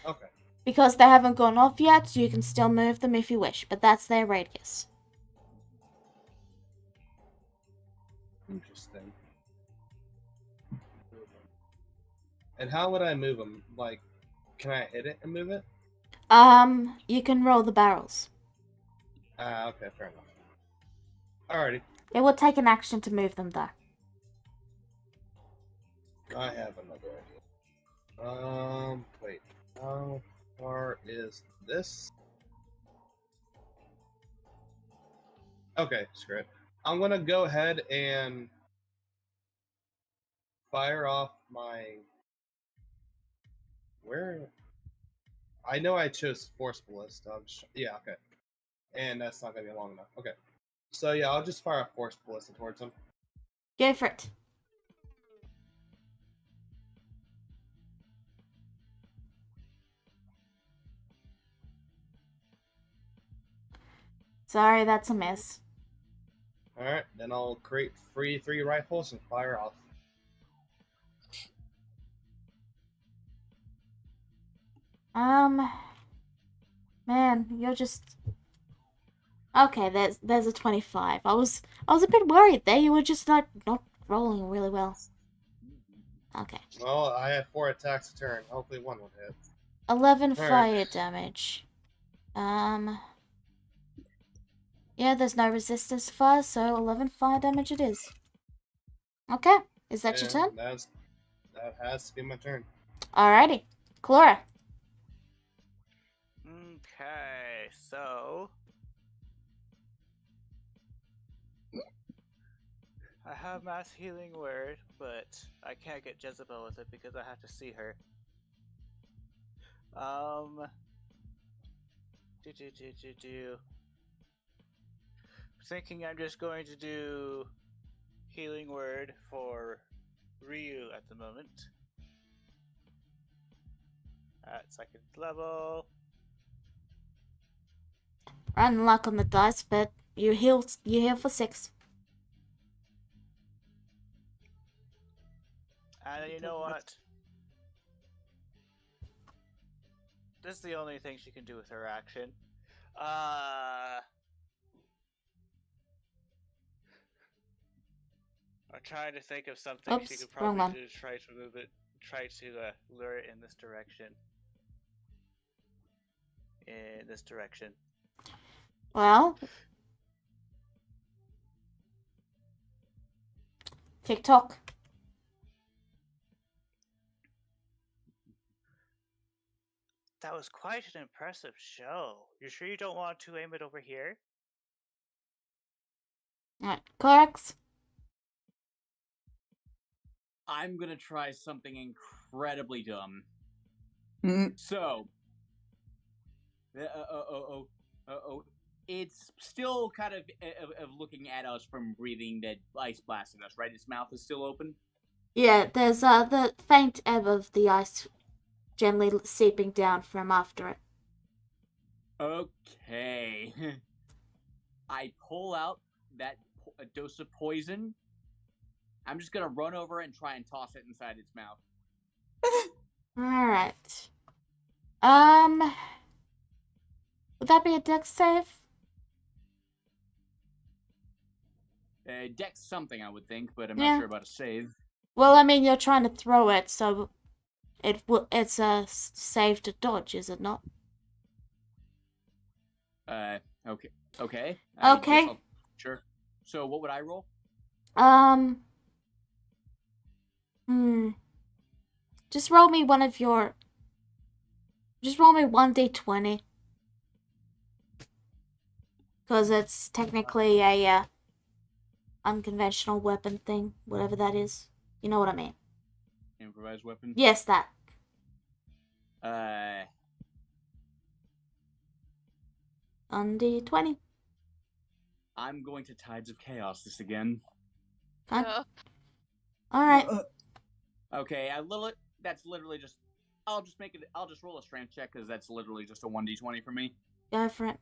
Okay. Because they haven't gone off yet, you can still move them if you wish, but that's their radius. Interesting. And how would I move them? Like, Can I hit it and move it? You can roll the barrels. Okay, fair enough. Alrighty. It will take an action to move them, though. I have another idea. Wait. How far is this? Okay, screw it. I'm gonna go ahead and fire off my. Where? I know I chose Force Ballista. Yeah, okay. And that's not gonna be long enough. Okay. So yeah, I'll just fire a Force Ballista towards him. Go for it. Sorry, that's a miss. Alright, then I'll create free 3 rifles and fire off. Man, you're just okay. There's a 25. I was a bit worried there. You were just not rolling really well. Okay. Well, I had 4 attacks a turn. Hopefully one will hit. 11 Alright. fire damage. Yeah, there's no resistance to fire, so 11 fire damage it is. Okay, is that your turn? That has to be my turn. Alrighty, Clara. Okay, so I have mass healing word, but I can't get Jezebel with it because I have to see her. Thinking I'm just going to do healing word for Ryu at the moment. At 2nd level. Run luck on the dice, but you heal for 6. And you know what? This is the only thing she can do with her action. I'm trying to think of something she Oops, could wrong probably one. do to try to move it, try to lure it in this direction. In this direction. Well, TikTok. That was quite an impressive show. You sure you don't want to aim it over here? Alright, Corax. I'm gonna try something incredibly dumb. Mhm. So, it's still kind of looking at us from breathing that ice blasted us, right? Its mouth is still open. Yeah, there's the faint ebb of the ice gently seeping down from after it. Okay. I pull out that dose of poison. I'm just gonna run over and try and toss it inside its mouth. Alright. Would that be a dex save? Dex something, I would think, but I'm Yeah. not sure about a save. Well, I mean, you're trying to throw it, so it's a save to dodge, is it not? Okay. Okay. Okay. Sure. So, what would I roll? Just roll me one of your. Just roll me 1d20. Because it's technically a unconventional weapon thing, whatever that is. You know what I mean? Improvised weapon? Yes, that. 1d20. I'm going to Tides of Chaos this again. Okay. No. Alright. Okay, that's literally just. I'll just roll a strength check because that's literally just a 1d20 for me. Go for it.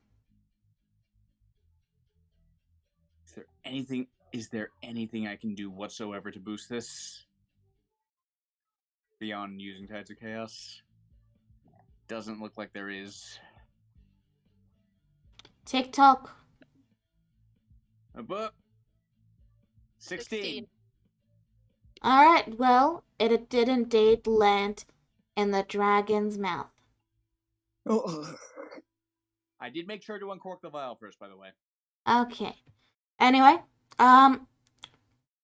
Is there anything I can do whatsoever to boost this? Beyond using Tides of Chaos? Doesn't look like there is. TikTok. But 16. Alright, well, it did indeed land in the dragon's mouth. Oh. I did make sure to uncork the vial first, by the way. Okay. Anyway,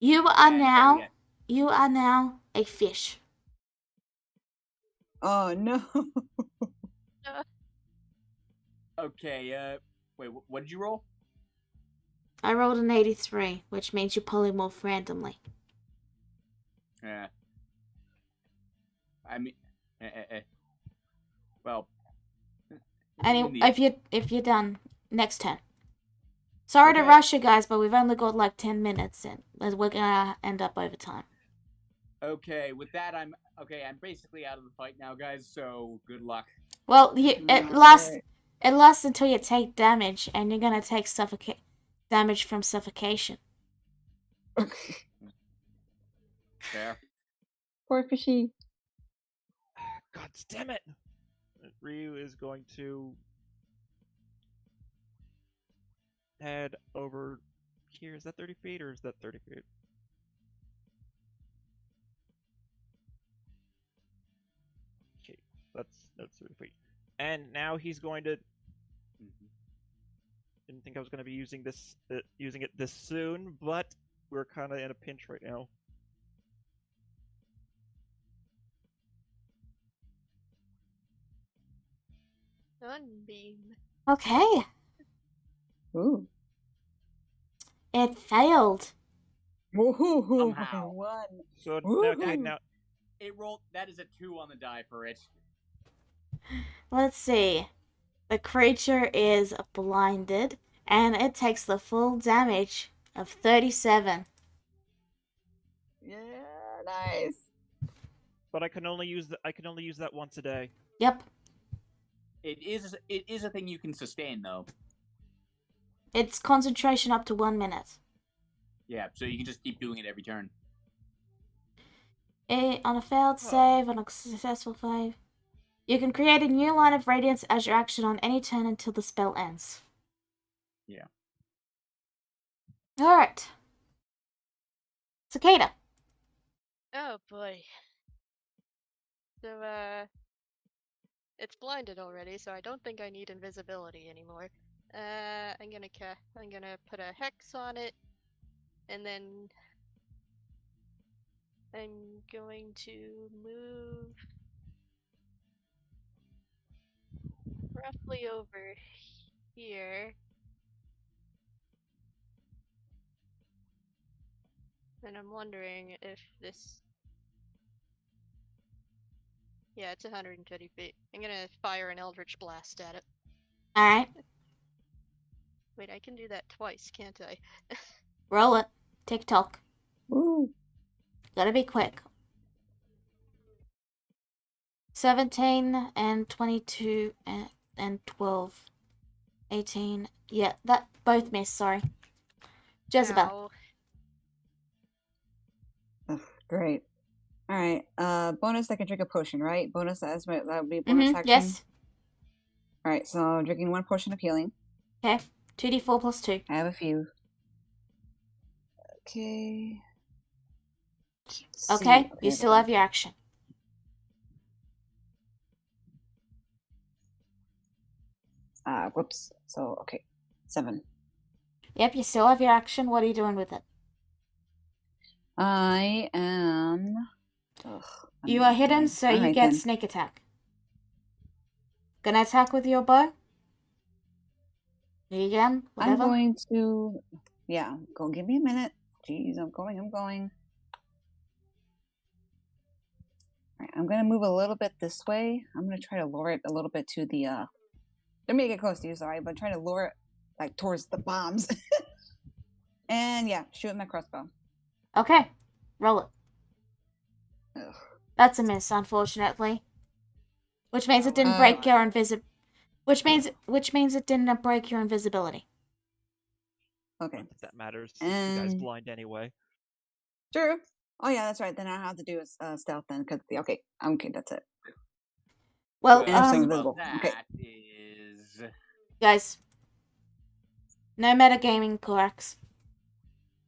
you are And, now yeah. you are now a fish. Oh no. Okay, wait, what did you roll? I rolled an 83, which means you polymorph randomly. Yeah. I mean, well. Anyway, in if you're done, next turn. Sorry to Okay. rush you guys, but we've only got like 10 minutes in. We're gonna end up over time. Okay, with that, I'm basically out of the fight now, guys. So good luck. Well, it lasts Alright. it lasts until you take damage, and you're gonna take damage from suffocation. Fair. Poor fishy. God damn it! Ryu is going to head over here. Is that 30 feet or is that 30 feet? Okay, that's 30 feet. And now he's going to. Didn't think I was going to be using it this soon, but we're kind of in a pinch right now. Sunbeam. Okay, Ooh. it failed. Woohoo! Somehow. I won. So Woohoo. okay, now It rolled. That is a 2 on the die for it. Let's see. The creature is blinded, and it takes the full damage of 37. Yeah, nice. but I can only use that once a day. Yep. It is a thing you can sustain though. It's concentration up to 1 minute. Yeah, so you can just keep doing it every turn. On a failed save, on a successful save, you can create a new line of radiance as your action on any turn until the spell ends. Yeah. Alright. Cicada. Oh boy. So it's blinded already, so I don't think I need invisibility anymore. I'm gonna put a hex on it, and then I'm going to move roughly over here. And I'm wondering if this... Yeah, it's 120 feet. I'm gonna fire an Eldritch Blast at it. Alright. Wait, I can do that twice, can't I? Roll it. Tick-tock. Ooh. Gotta be quick. 17 and 22 and 12. 18. Yeah, that both miss, sorry. Jezebel. Ow. Great. Alright. Bonus I can drink a potion, right? Bonus that would be a bonus action. Yes. Alright, so I'm drinking 1 potion of healing. Okay. 2d4 plus 2. I have a few. Okay. Okay, you still have your action. Whoops. So, okay. 7. Yep, you still have your action. What are you doing with it? I am... You are hidden, so you Alright, get then. sneak attack. Gonna attack with your bow? Again? Whatever. I'm going to... Yeah, go give me a minute. Jeez, I'm going. Alright, I'm gonna move a little bit this way. I'm gonna try to lure it a little bit to the, Let me get close to you, sorry, but I'm trying to lure it, like, towards the bombs. And, yeah, shoot my crossbow. Okay. Roll it. Ugh. That's a miss, unfortunately. Which means it didn't break your Which means it didn't break your invisibility. Okay. Not that that matters. Since you guys And- blind anyway. True. Oh, yeah, that's right. Then I have to do is stealth then, because, okay, that's it. Well, And so Well, invisible. Okay. that is... guys. No metagaming, Korax.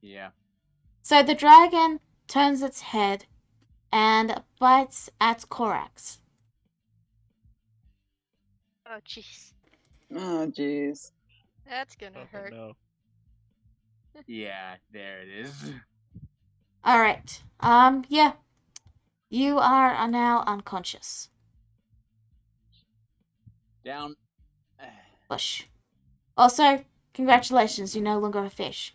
Yeah. So the dragon turns its head and bites at Korax. Oh, jeez. Oh, jeez. That's gonna Oh hurt. no. Yeah, there it is. Alright. Yeah. You are now unconscious. Down. Bush. Also, congratulations, you're no longer a fish.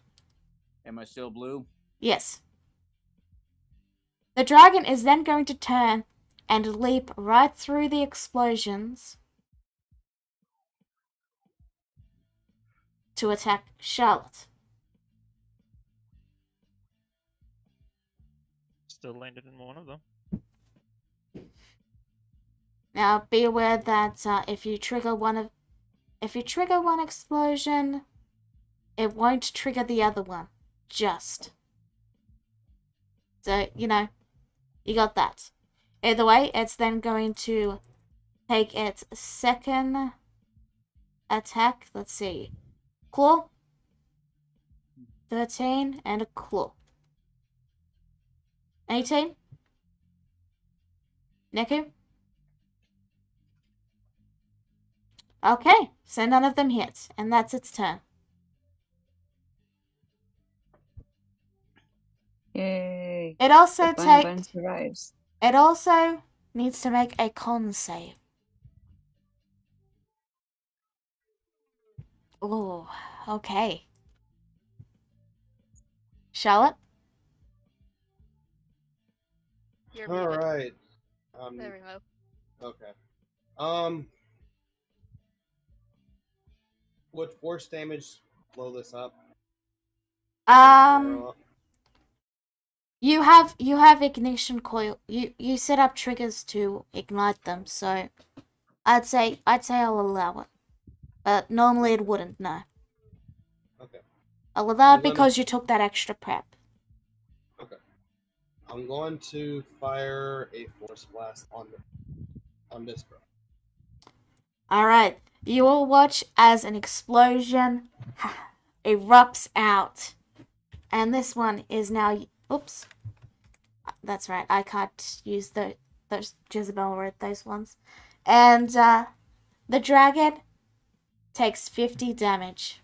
Am I still blue? Yes. The dragon is then going to turn and leap right through the explosions to attack Charlotte. Still landed in one of them. Now, be aware that if you trigger one explosion, it won't trigger the other one. Just. So, you got that. Either way, it's then going to take its second attack. Let's see. Claw. 13 and a claw. 18. Neku. Okay, so none of them hit, and that's its turn. Yay. It also The bunny bun survives. It also needs to make a con save. Oh, okay. Charlotte? You're All muted. right. There we go. Okay. Would force damage blow this up? You have ignition coil. You set up triggers to ignite them, so I'd say I'll allow it. But normally it wouldn't, no. Okay. I'll allow it I'm gonna- because you took that extra prep. Okay. I'm going to fire a force blast on this bro. Alright. You will watch as an explosion erupts out. And this one is now. Oops. That's right. I can't use those Jezebel read those ones. And the dragon takes 50 damage.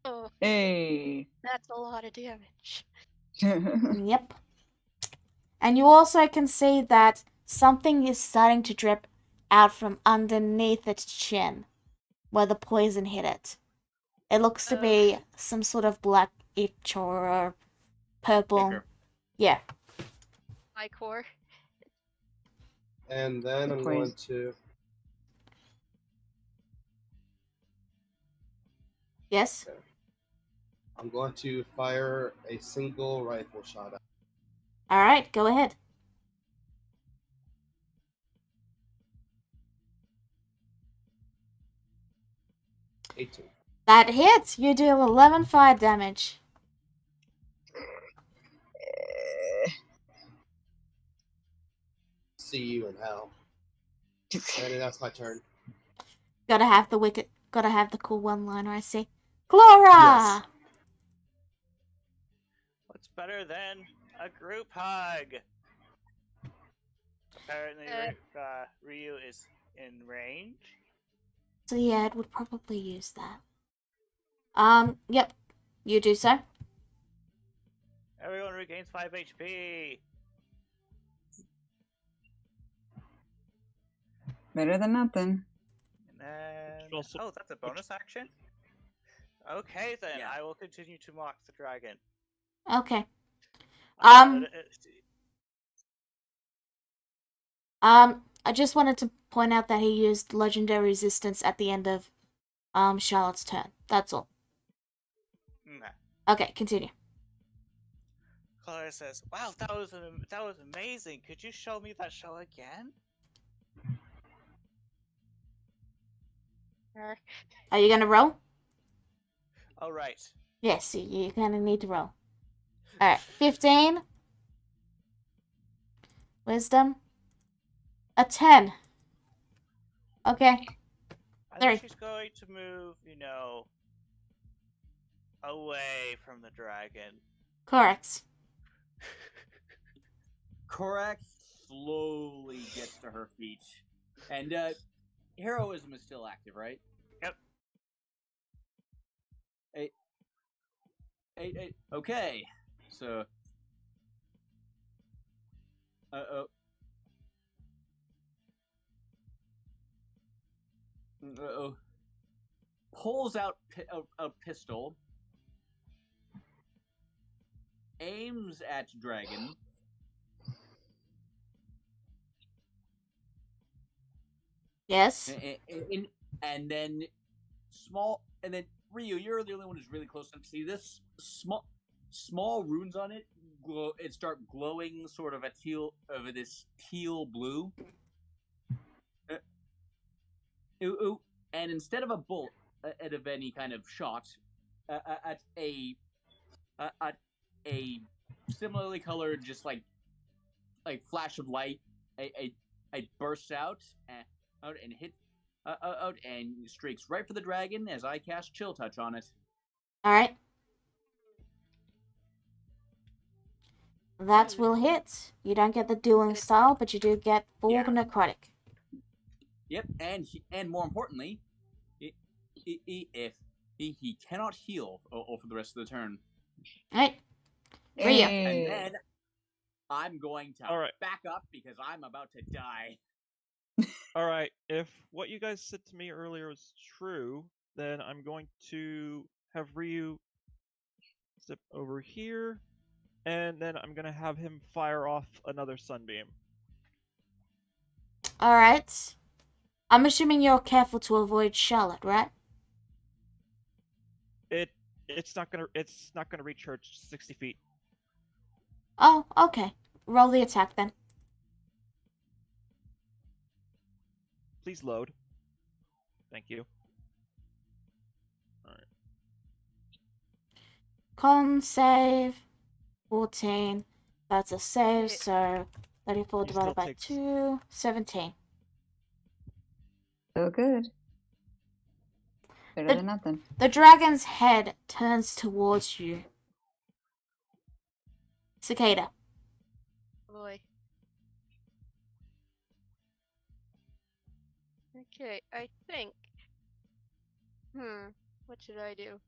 Oh, Hey. that's a lot of damage. Yep. And you also can see that something is starting to drip out from underneath its chin, where the poison hit it. It looks to be some sort of black itch or purple. Ichor. Yeah. My core. And then I'm going to. Yes. Okay. I'm going to fire a single rifle shot at. Alright, go ahead. That hits! You deal 11 fire damage. See you in hell. And that's my turn. Gotta have the cool one-liner, I see. Glora! Yes. What's better than a group hug? Apparently, Ryu is in range. So yeah, it would probably use that. Yep. You do so. Everyone regains 5 HP. Better than nothing. And then... Also- Oh, that's a bonus action? Okay, then. Yeah. I will continue to mock the dragon. Okay. Uh, I just wanted to point out that he used legendary resistance at the end of Charlotte's turn. That's all. Okay. Okay, continue. Clara says, "Wow, that was amazing. Could you show me that show again?" Are you gonna roll? Oh, right. Yes, you kind of need to roll. Alright, 15. Wisdom. A 10. Okay. I Sorry. think she's going to move, away from the dragon. Correct. Korak slowly gets to her feet and heroism is still active, right? Yep. 8. Okay. So. Uh-oh. Uh-oh. Pulls out a pistol. Aims at dragon. Yes. And then Ryu, you're the only one who's really close enough to see this. Small runes on it. It start glowing, sort of this teal blue. And instead of a bolt out of any kind of shot, at a similarly colored, just like flash of light, it bursts out and hits out and streaks right for the dragon as I cast Chill Touch on it. All right. That will hit. You don't get the dueling style, but you do get full necrotic. Yep, and more importantly, if he cannot heal for the rest of the turn. All right. Ryu. And then I'm going to All right. back up because I'm about to die. All right, if what you guys said to me earlier is true, then I'm going to have Ryu step over here, and then I'm going to have him fire off another sunbeam. All right. I'm assuming you're careful to avoid Charlotte, right? It's not gonna reach her 60 feet. Oh, okay. Roll the attack then. Please load. Thank you. Alright. Con save 14. That's a save, so 34 He still divided by takes- 2, 17. So good. Better than nothing. The dragon's head turns towards you. Cicada. Boy. Okay, I think. What should I do?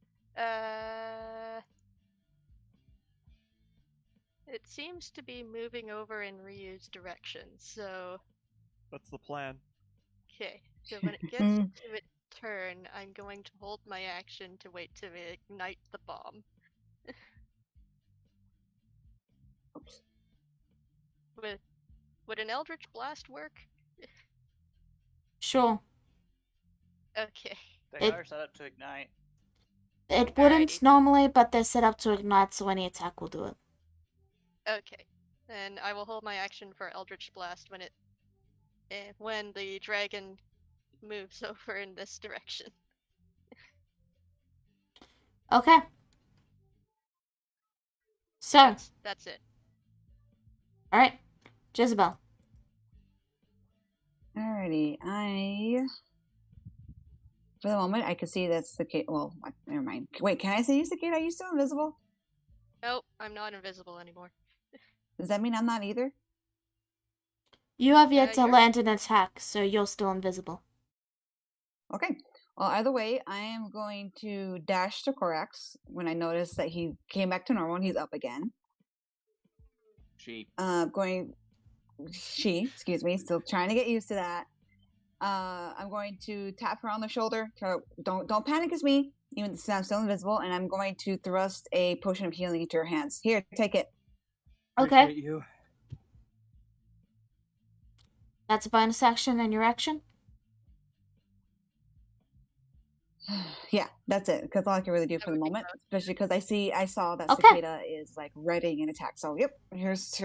It seems to be moving over in Ryu's direction, so. That's the plan. Okay, so when it gets to its turn, I'm going to hold my action to wait to ignite the bomb. Oops. Would an Eldritch Blast work? Sure. Okay. They are set up to ignite. It wouldn't Alrighty. normally, but they're set up to ignite, so any attack will do it. Okay. Then I will hold my action for Eldritch Blast when the dragon moves over in this direction. Okay. So, That's it. alright. Jezebel. Alrighty, for the moment, I can see that's the case. Well, never mind. Wait, can I see you, Cicada? Are you still invisible? Nope, I'm not invisible anymore. Does that mean I'm not either? You have yet to you're- land an attack, so you're still invisible. Okay. Well, either way, I am going to dash to Korax when I notice that he came back to normal and he's up again. Excuse me, still trying to get used to that. I'm going to tap her on the shoulder. Don't panic, it's me. Even though I'm still invisible, and I'm going to thrust a potion of healing into her hands. Here, take it. Okay. Appreciate you. That's a bonus action and your action? Yeah, that's it. Because all I can really do for the Everything moment, else. especially because I saw that Okay. Cicada is like readying an attack. So yep, here's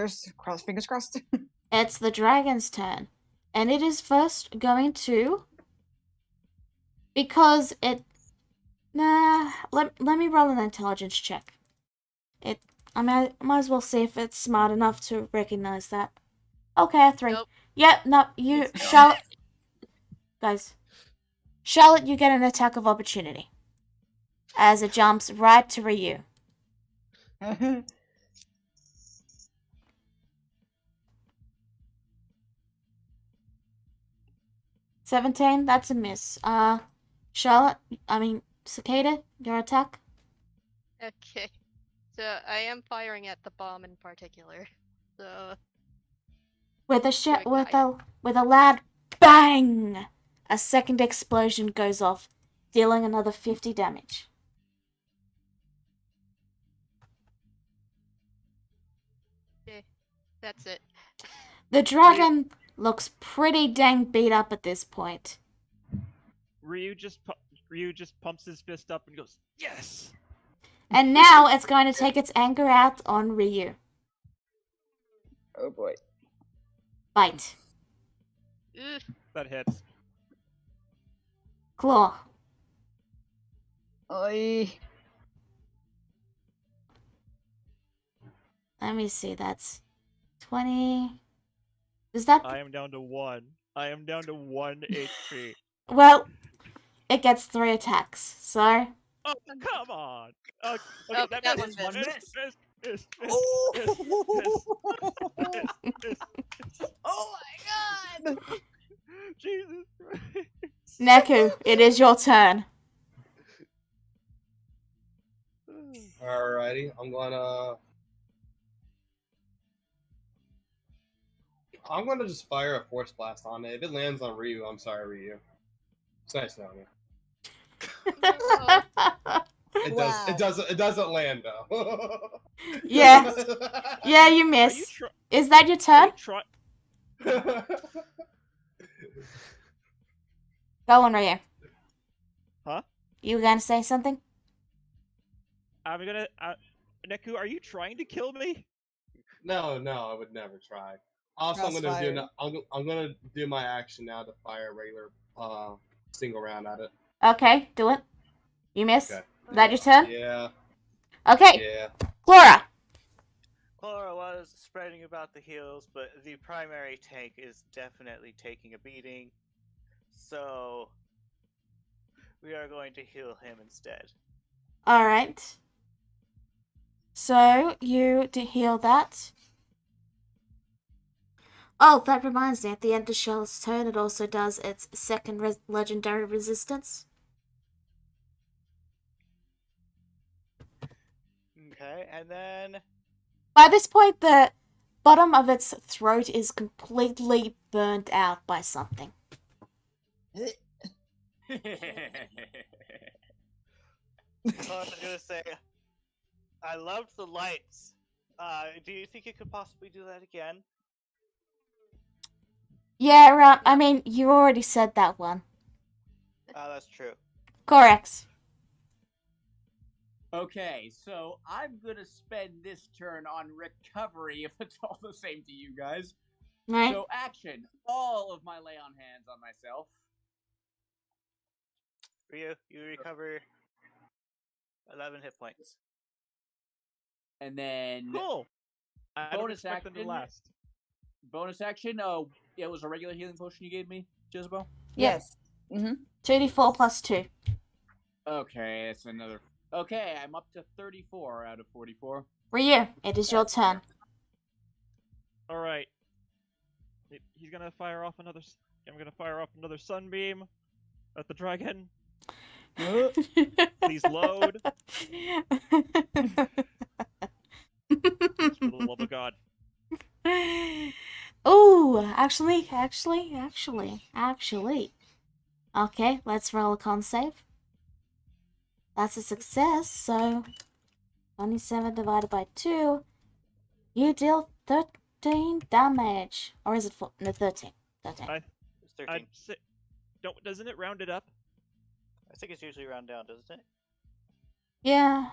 fingers crossed. It's the dragon's turn. And it is first going to... Because it... Nah, let me roll an intelligence check. I might as well see if it's smart enough to recognize that. Okay, a 3. Nope. Yep, no, you... Charlotte... Guys. Charlotte, you get an attack of opportunity. As it jumps right to Ryu. 17, that's a miss. Charlotte, Cicada, your attack? Okay. So I am firing at the bomb in particular. So With a to ignite it. with a loud bang, a second explosion goes off, dealing another 50 damage. Okay, that's it. The dragon looks pretty dang beat up at this point. Ryu just pumps his fist up and goes, "Yes!" And now it's going to take its anger out on Ryu. Oh boy. Bite. Ugh. That hits. Claw. Oi. Let me see, that's 20. Does that... I am down to 1. I am down to 1 HP. Well, it gets 3 attacks, so... Oh, come on! Okay, Oh, that that misses. one missed. Miss. Oh my god! Jesus Christ. Neku, it is your turn. Alrighty, I'm gonna just fire a force blast on it. If it lands on Ryu, I'm sorry, Ryu. It's nice knowing you. It doesn't land though. Yeah. Yeah, you Are you miss. Is that your turn? Go on, Ryu. Huh? You were gonna say something? I'm gonna. Neku, are you trying to kill me? No, I would never try. Also, I'm gonna do my action now to fire a regular single round at it. Okay, do it. You miss? Okay. Is that your turn? Yeah. Okay, Yeah. Clara. Clara was spreading about the heals, but the primary tank is definitely taking a beating. So we are going to heal him instead. Alright. So, you to heal that. Oh, that reminds me, at the end of Charlotte's turn, it also does its second legendary resistance. Okay, and then By this point, the bottom of its throat is completely burnt out by something. Clara's gonna say, "I loved the lights. Do you think you could possibly do that again?" Yeah, you already said that one. That's true. Correct. Okay, so I'm gonna spend this turn on recovery if it's all the same to you guys. Right? So action, all of my lay on hands on myself. Ryu, you recover 11 hit points. And then Cool. I don't Bonus expect them to action. last. bonus action, it was a regular healing potion you gave me, Jezebel? Yes. Mm-hmm. 2d4 plus 2. Okay, it's another... Okay, I'm up to 34 out of 44. Ryu, it is your turn. Alright. He's gonna fire off another... I'm gonna fire off another sunbeam at the dragon. Please load. Please, for the love of God. Oh, actually. Okay, let's roll a con save. That's a success, so 27 divided by 2. You deal 13 damage. Or is it 4? No, 13. 13. It's 13. Doesn't it round it up? I think it's usually round down, doesn't it? Yeah.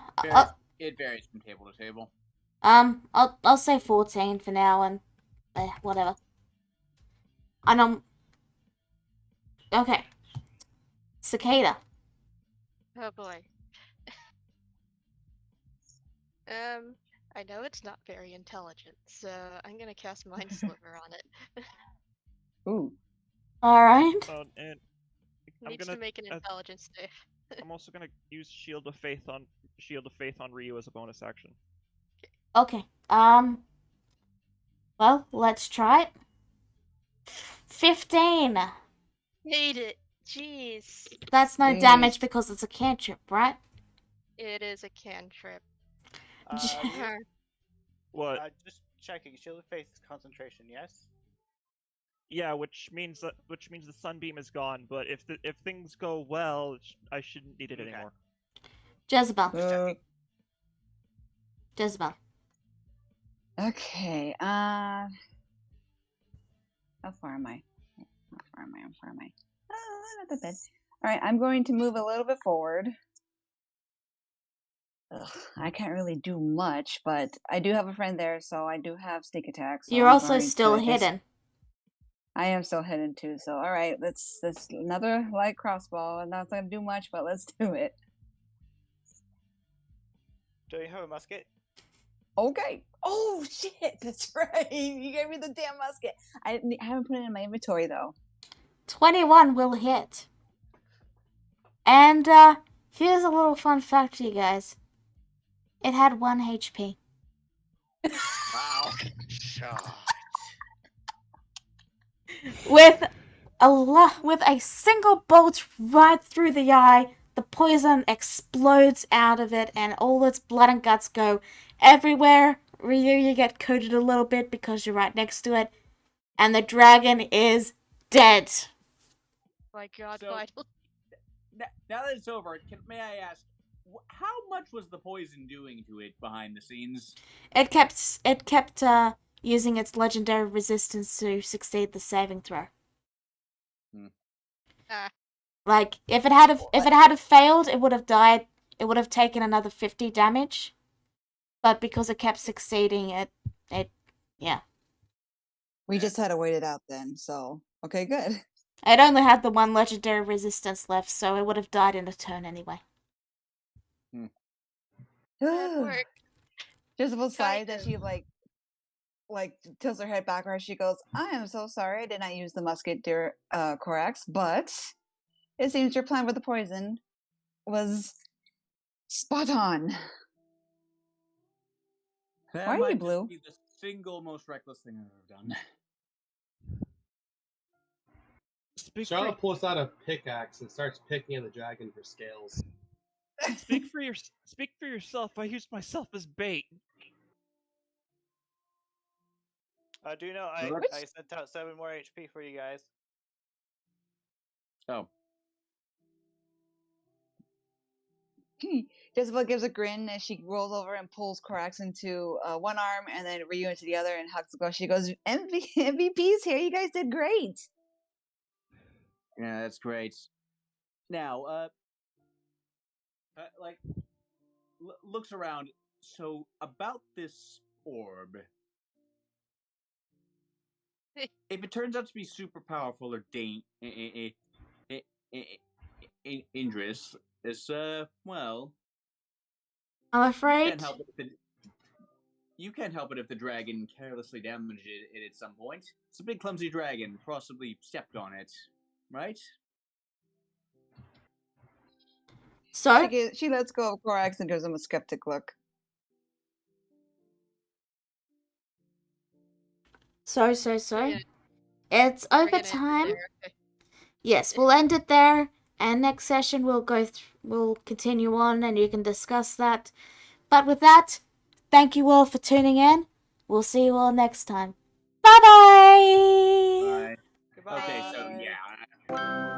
It varies from table to table. I'll say 14 for now, and whatever. Okay. Cicada. Oh boy. I know it's not very intelligent, so I'm gonna cast Mind Sliver on it. Ooh. All right. And Needs to make an intelligence save. I'm also gonna use Shield of Faith on Ryu as a bonus action. Okay. Well, let's try it. 15. Hate it. Jeez. That's no Jeez. damage because it's a cantrip, right? It is a cantrip. Ryu, What? just checking. Shield of Faith is concentration, yes? Yeah, which means the sunbeam is gone. But if things go well, I shouldn't need it Okay. anymore. Jezebel. Just checking. Jezebel. Okay. How far am I? How far am I? Not that bad. All right, I'm going to move a little bit forward. Ugh, I can't really do much, but I do have a friend there, so I do have sneak attack. So You're I'm also going still to hidden. I am still hidden too. So all right, let's another light crossbow. I'm not gonna do much, but let's do it. Do you have a musket? Okay. Oh shit, that's right. You gave me the damn musket. I haven't put it in my inventory though. 21 will hit. And here's a little fun fact for you guys. It had 1 HP. Wow. Shot. With a single bolt right through the eye, the poison explodes out of it, and all its blood and guts go everywhere. Ryu, you get coated a little bit because you're right next to it, and the dragon is dead. My God, So- Vital. Now that it's over, may I ask, how much was the poison doing to it behind the scenes? It kept using its legendary resistance to succeed the saving throw. Ah, Like if it had failed, it would have died. It would have taken another 50 damage. But because it kept succeeding, yeah. We just had to wait it out then. So okay, good. It only had the 1 legendary resistance left, so it would have died in a turn anyway. bad work. Jezebel sighed Kind that of. she like tilts her head backward. She goes, "I am so sorry. I did not use the musket, dear Corax, but it seems your plan with the poison was spot on." That Why are you might blue? just be the single most reckless thing I've ever done. Charlotte pulls out a pickaxe and starts picking at the dragon for scales. Speak for yourself. I used myself as bait. Do you know I sent out 7 more HP for you guys. Oh. Jezebel gives a grin as she rolls over and pulls Corax into one arm and then Ryu into the other and hugs the girl. She goes, MVP's here. You guys did great. Yeah, that's great. Now, looks around. So about this orb, if it turns out to be super powerful or dangerous, it's well, I'm afraid. you can't help it if the dragon carelessly damaged it at some point. It's a big clumsy dragon, possibly stepped on it, right? So, She lets go of Corax and gives him a skeptic look. so. Yeah. It's We're over gonna end it time. there. Okay. Yes, we'll end it there. And next session we'll continue on and you can discuss that. But with that, thank you all for tuning in. We'll see you all next time. Bye bye! Right. Goodbye. Okay, so yeah.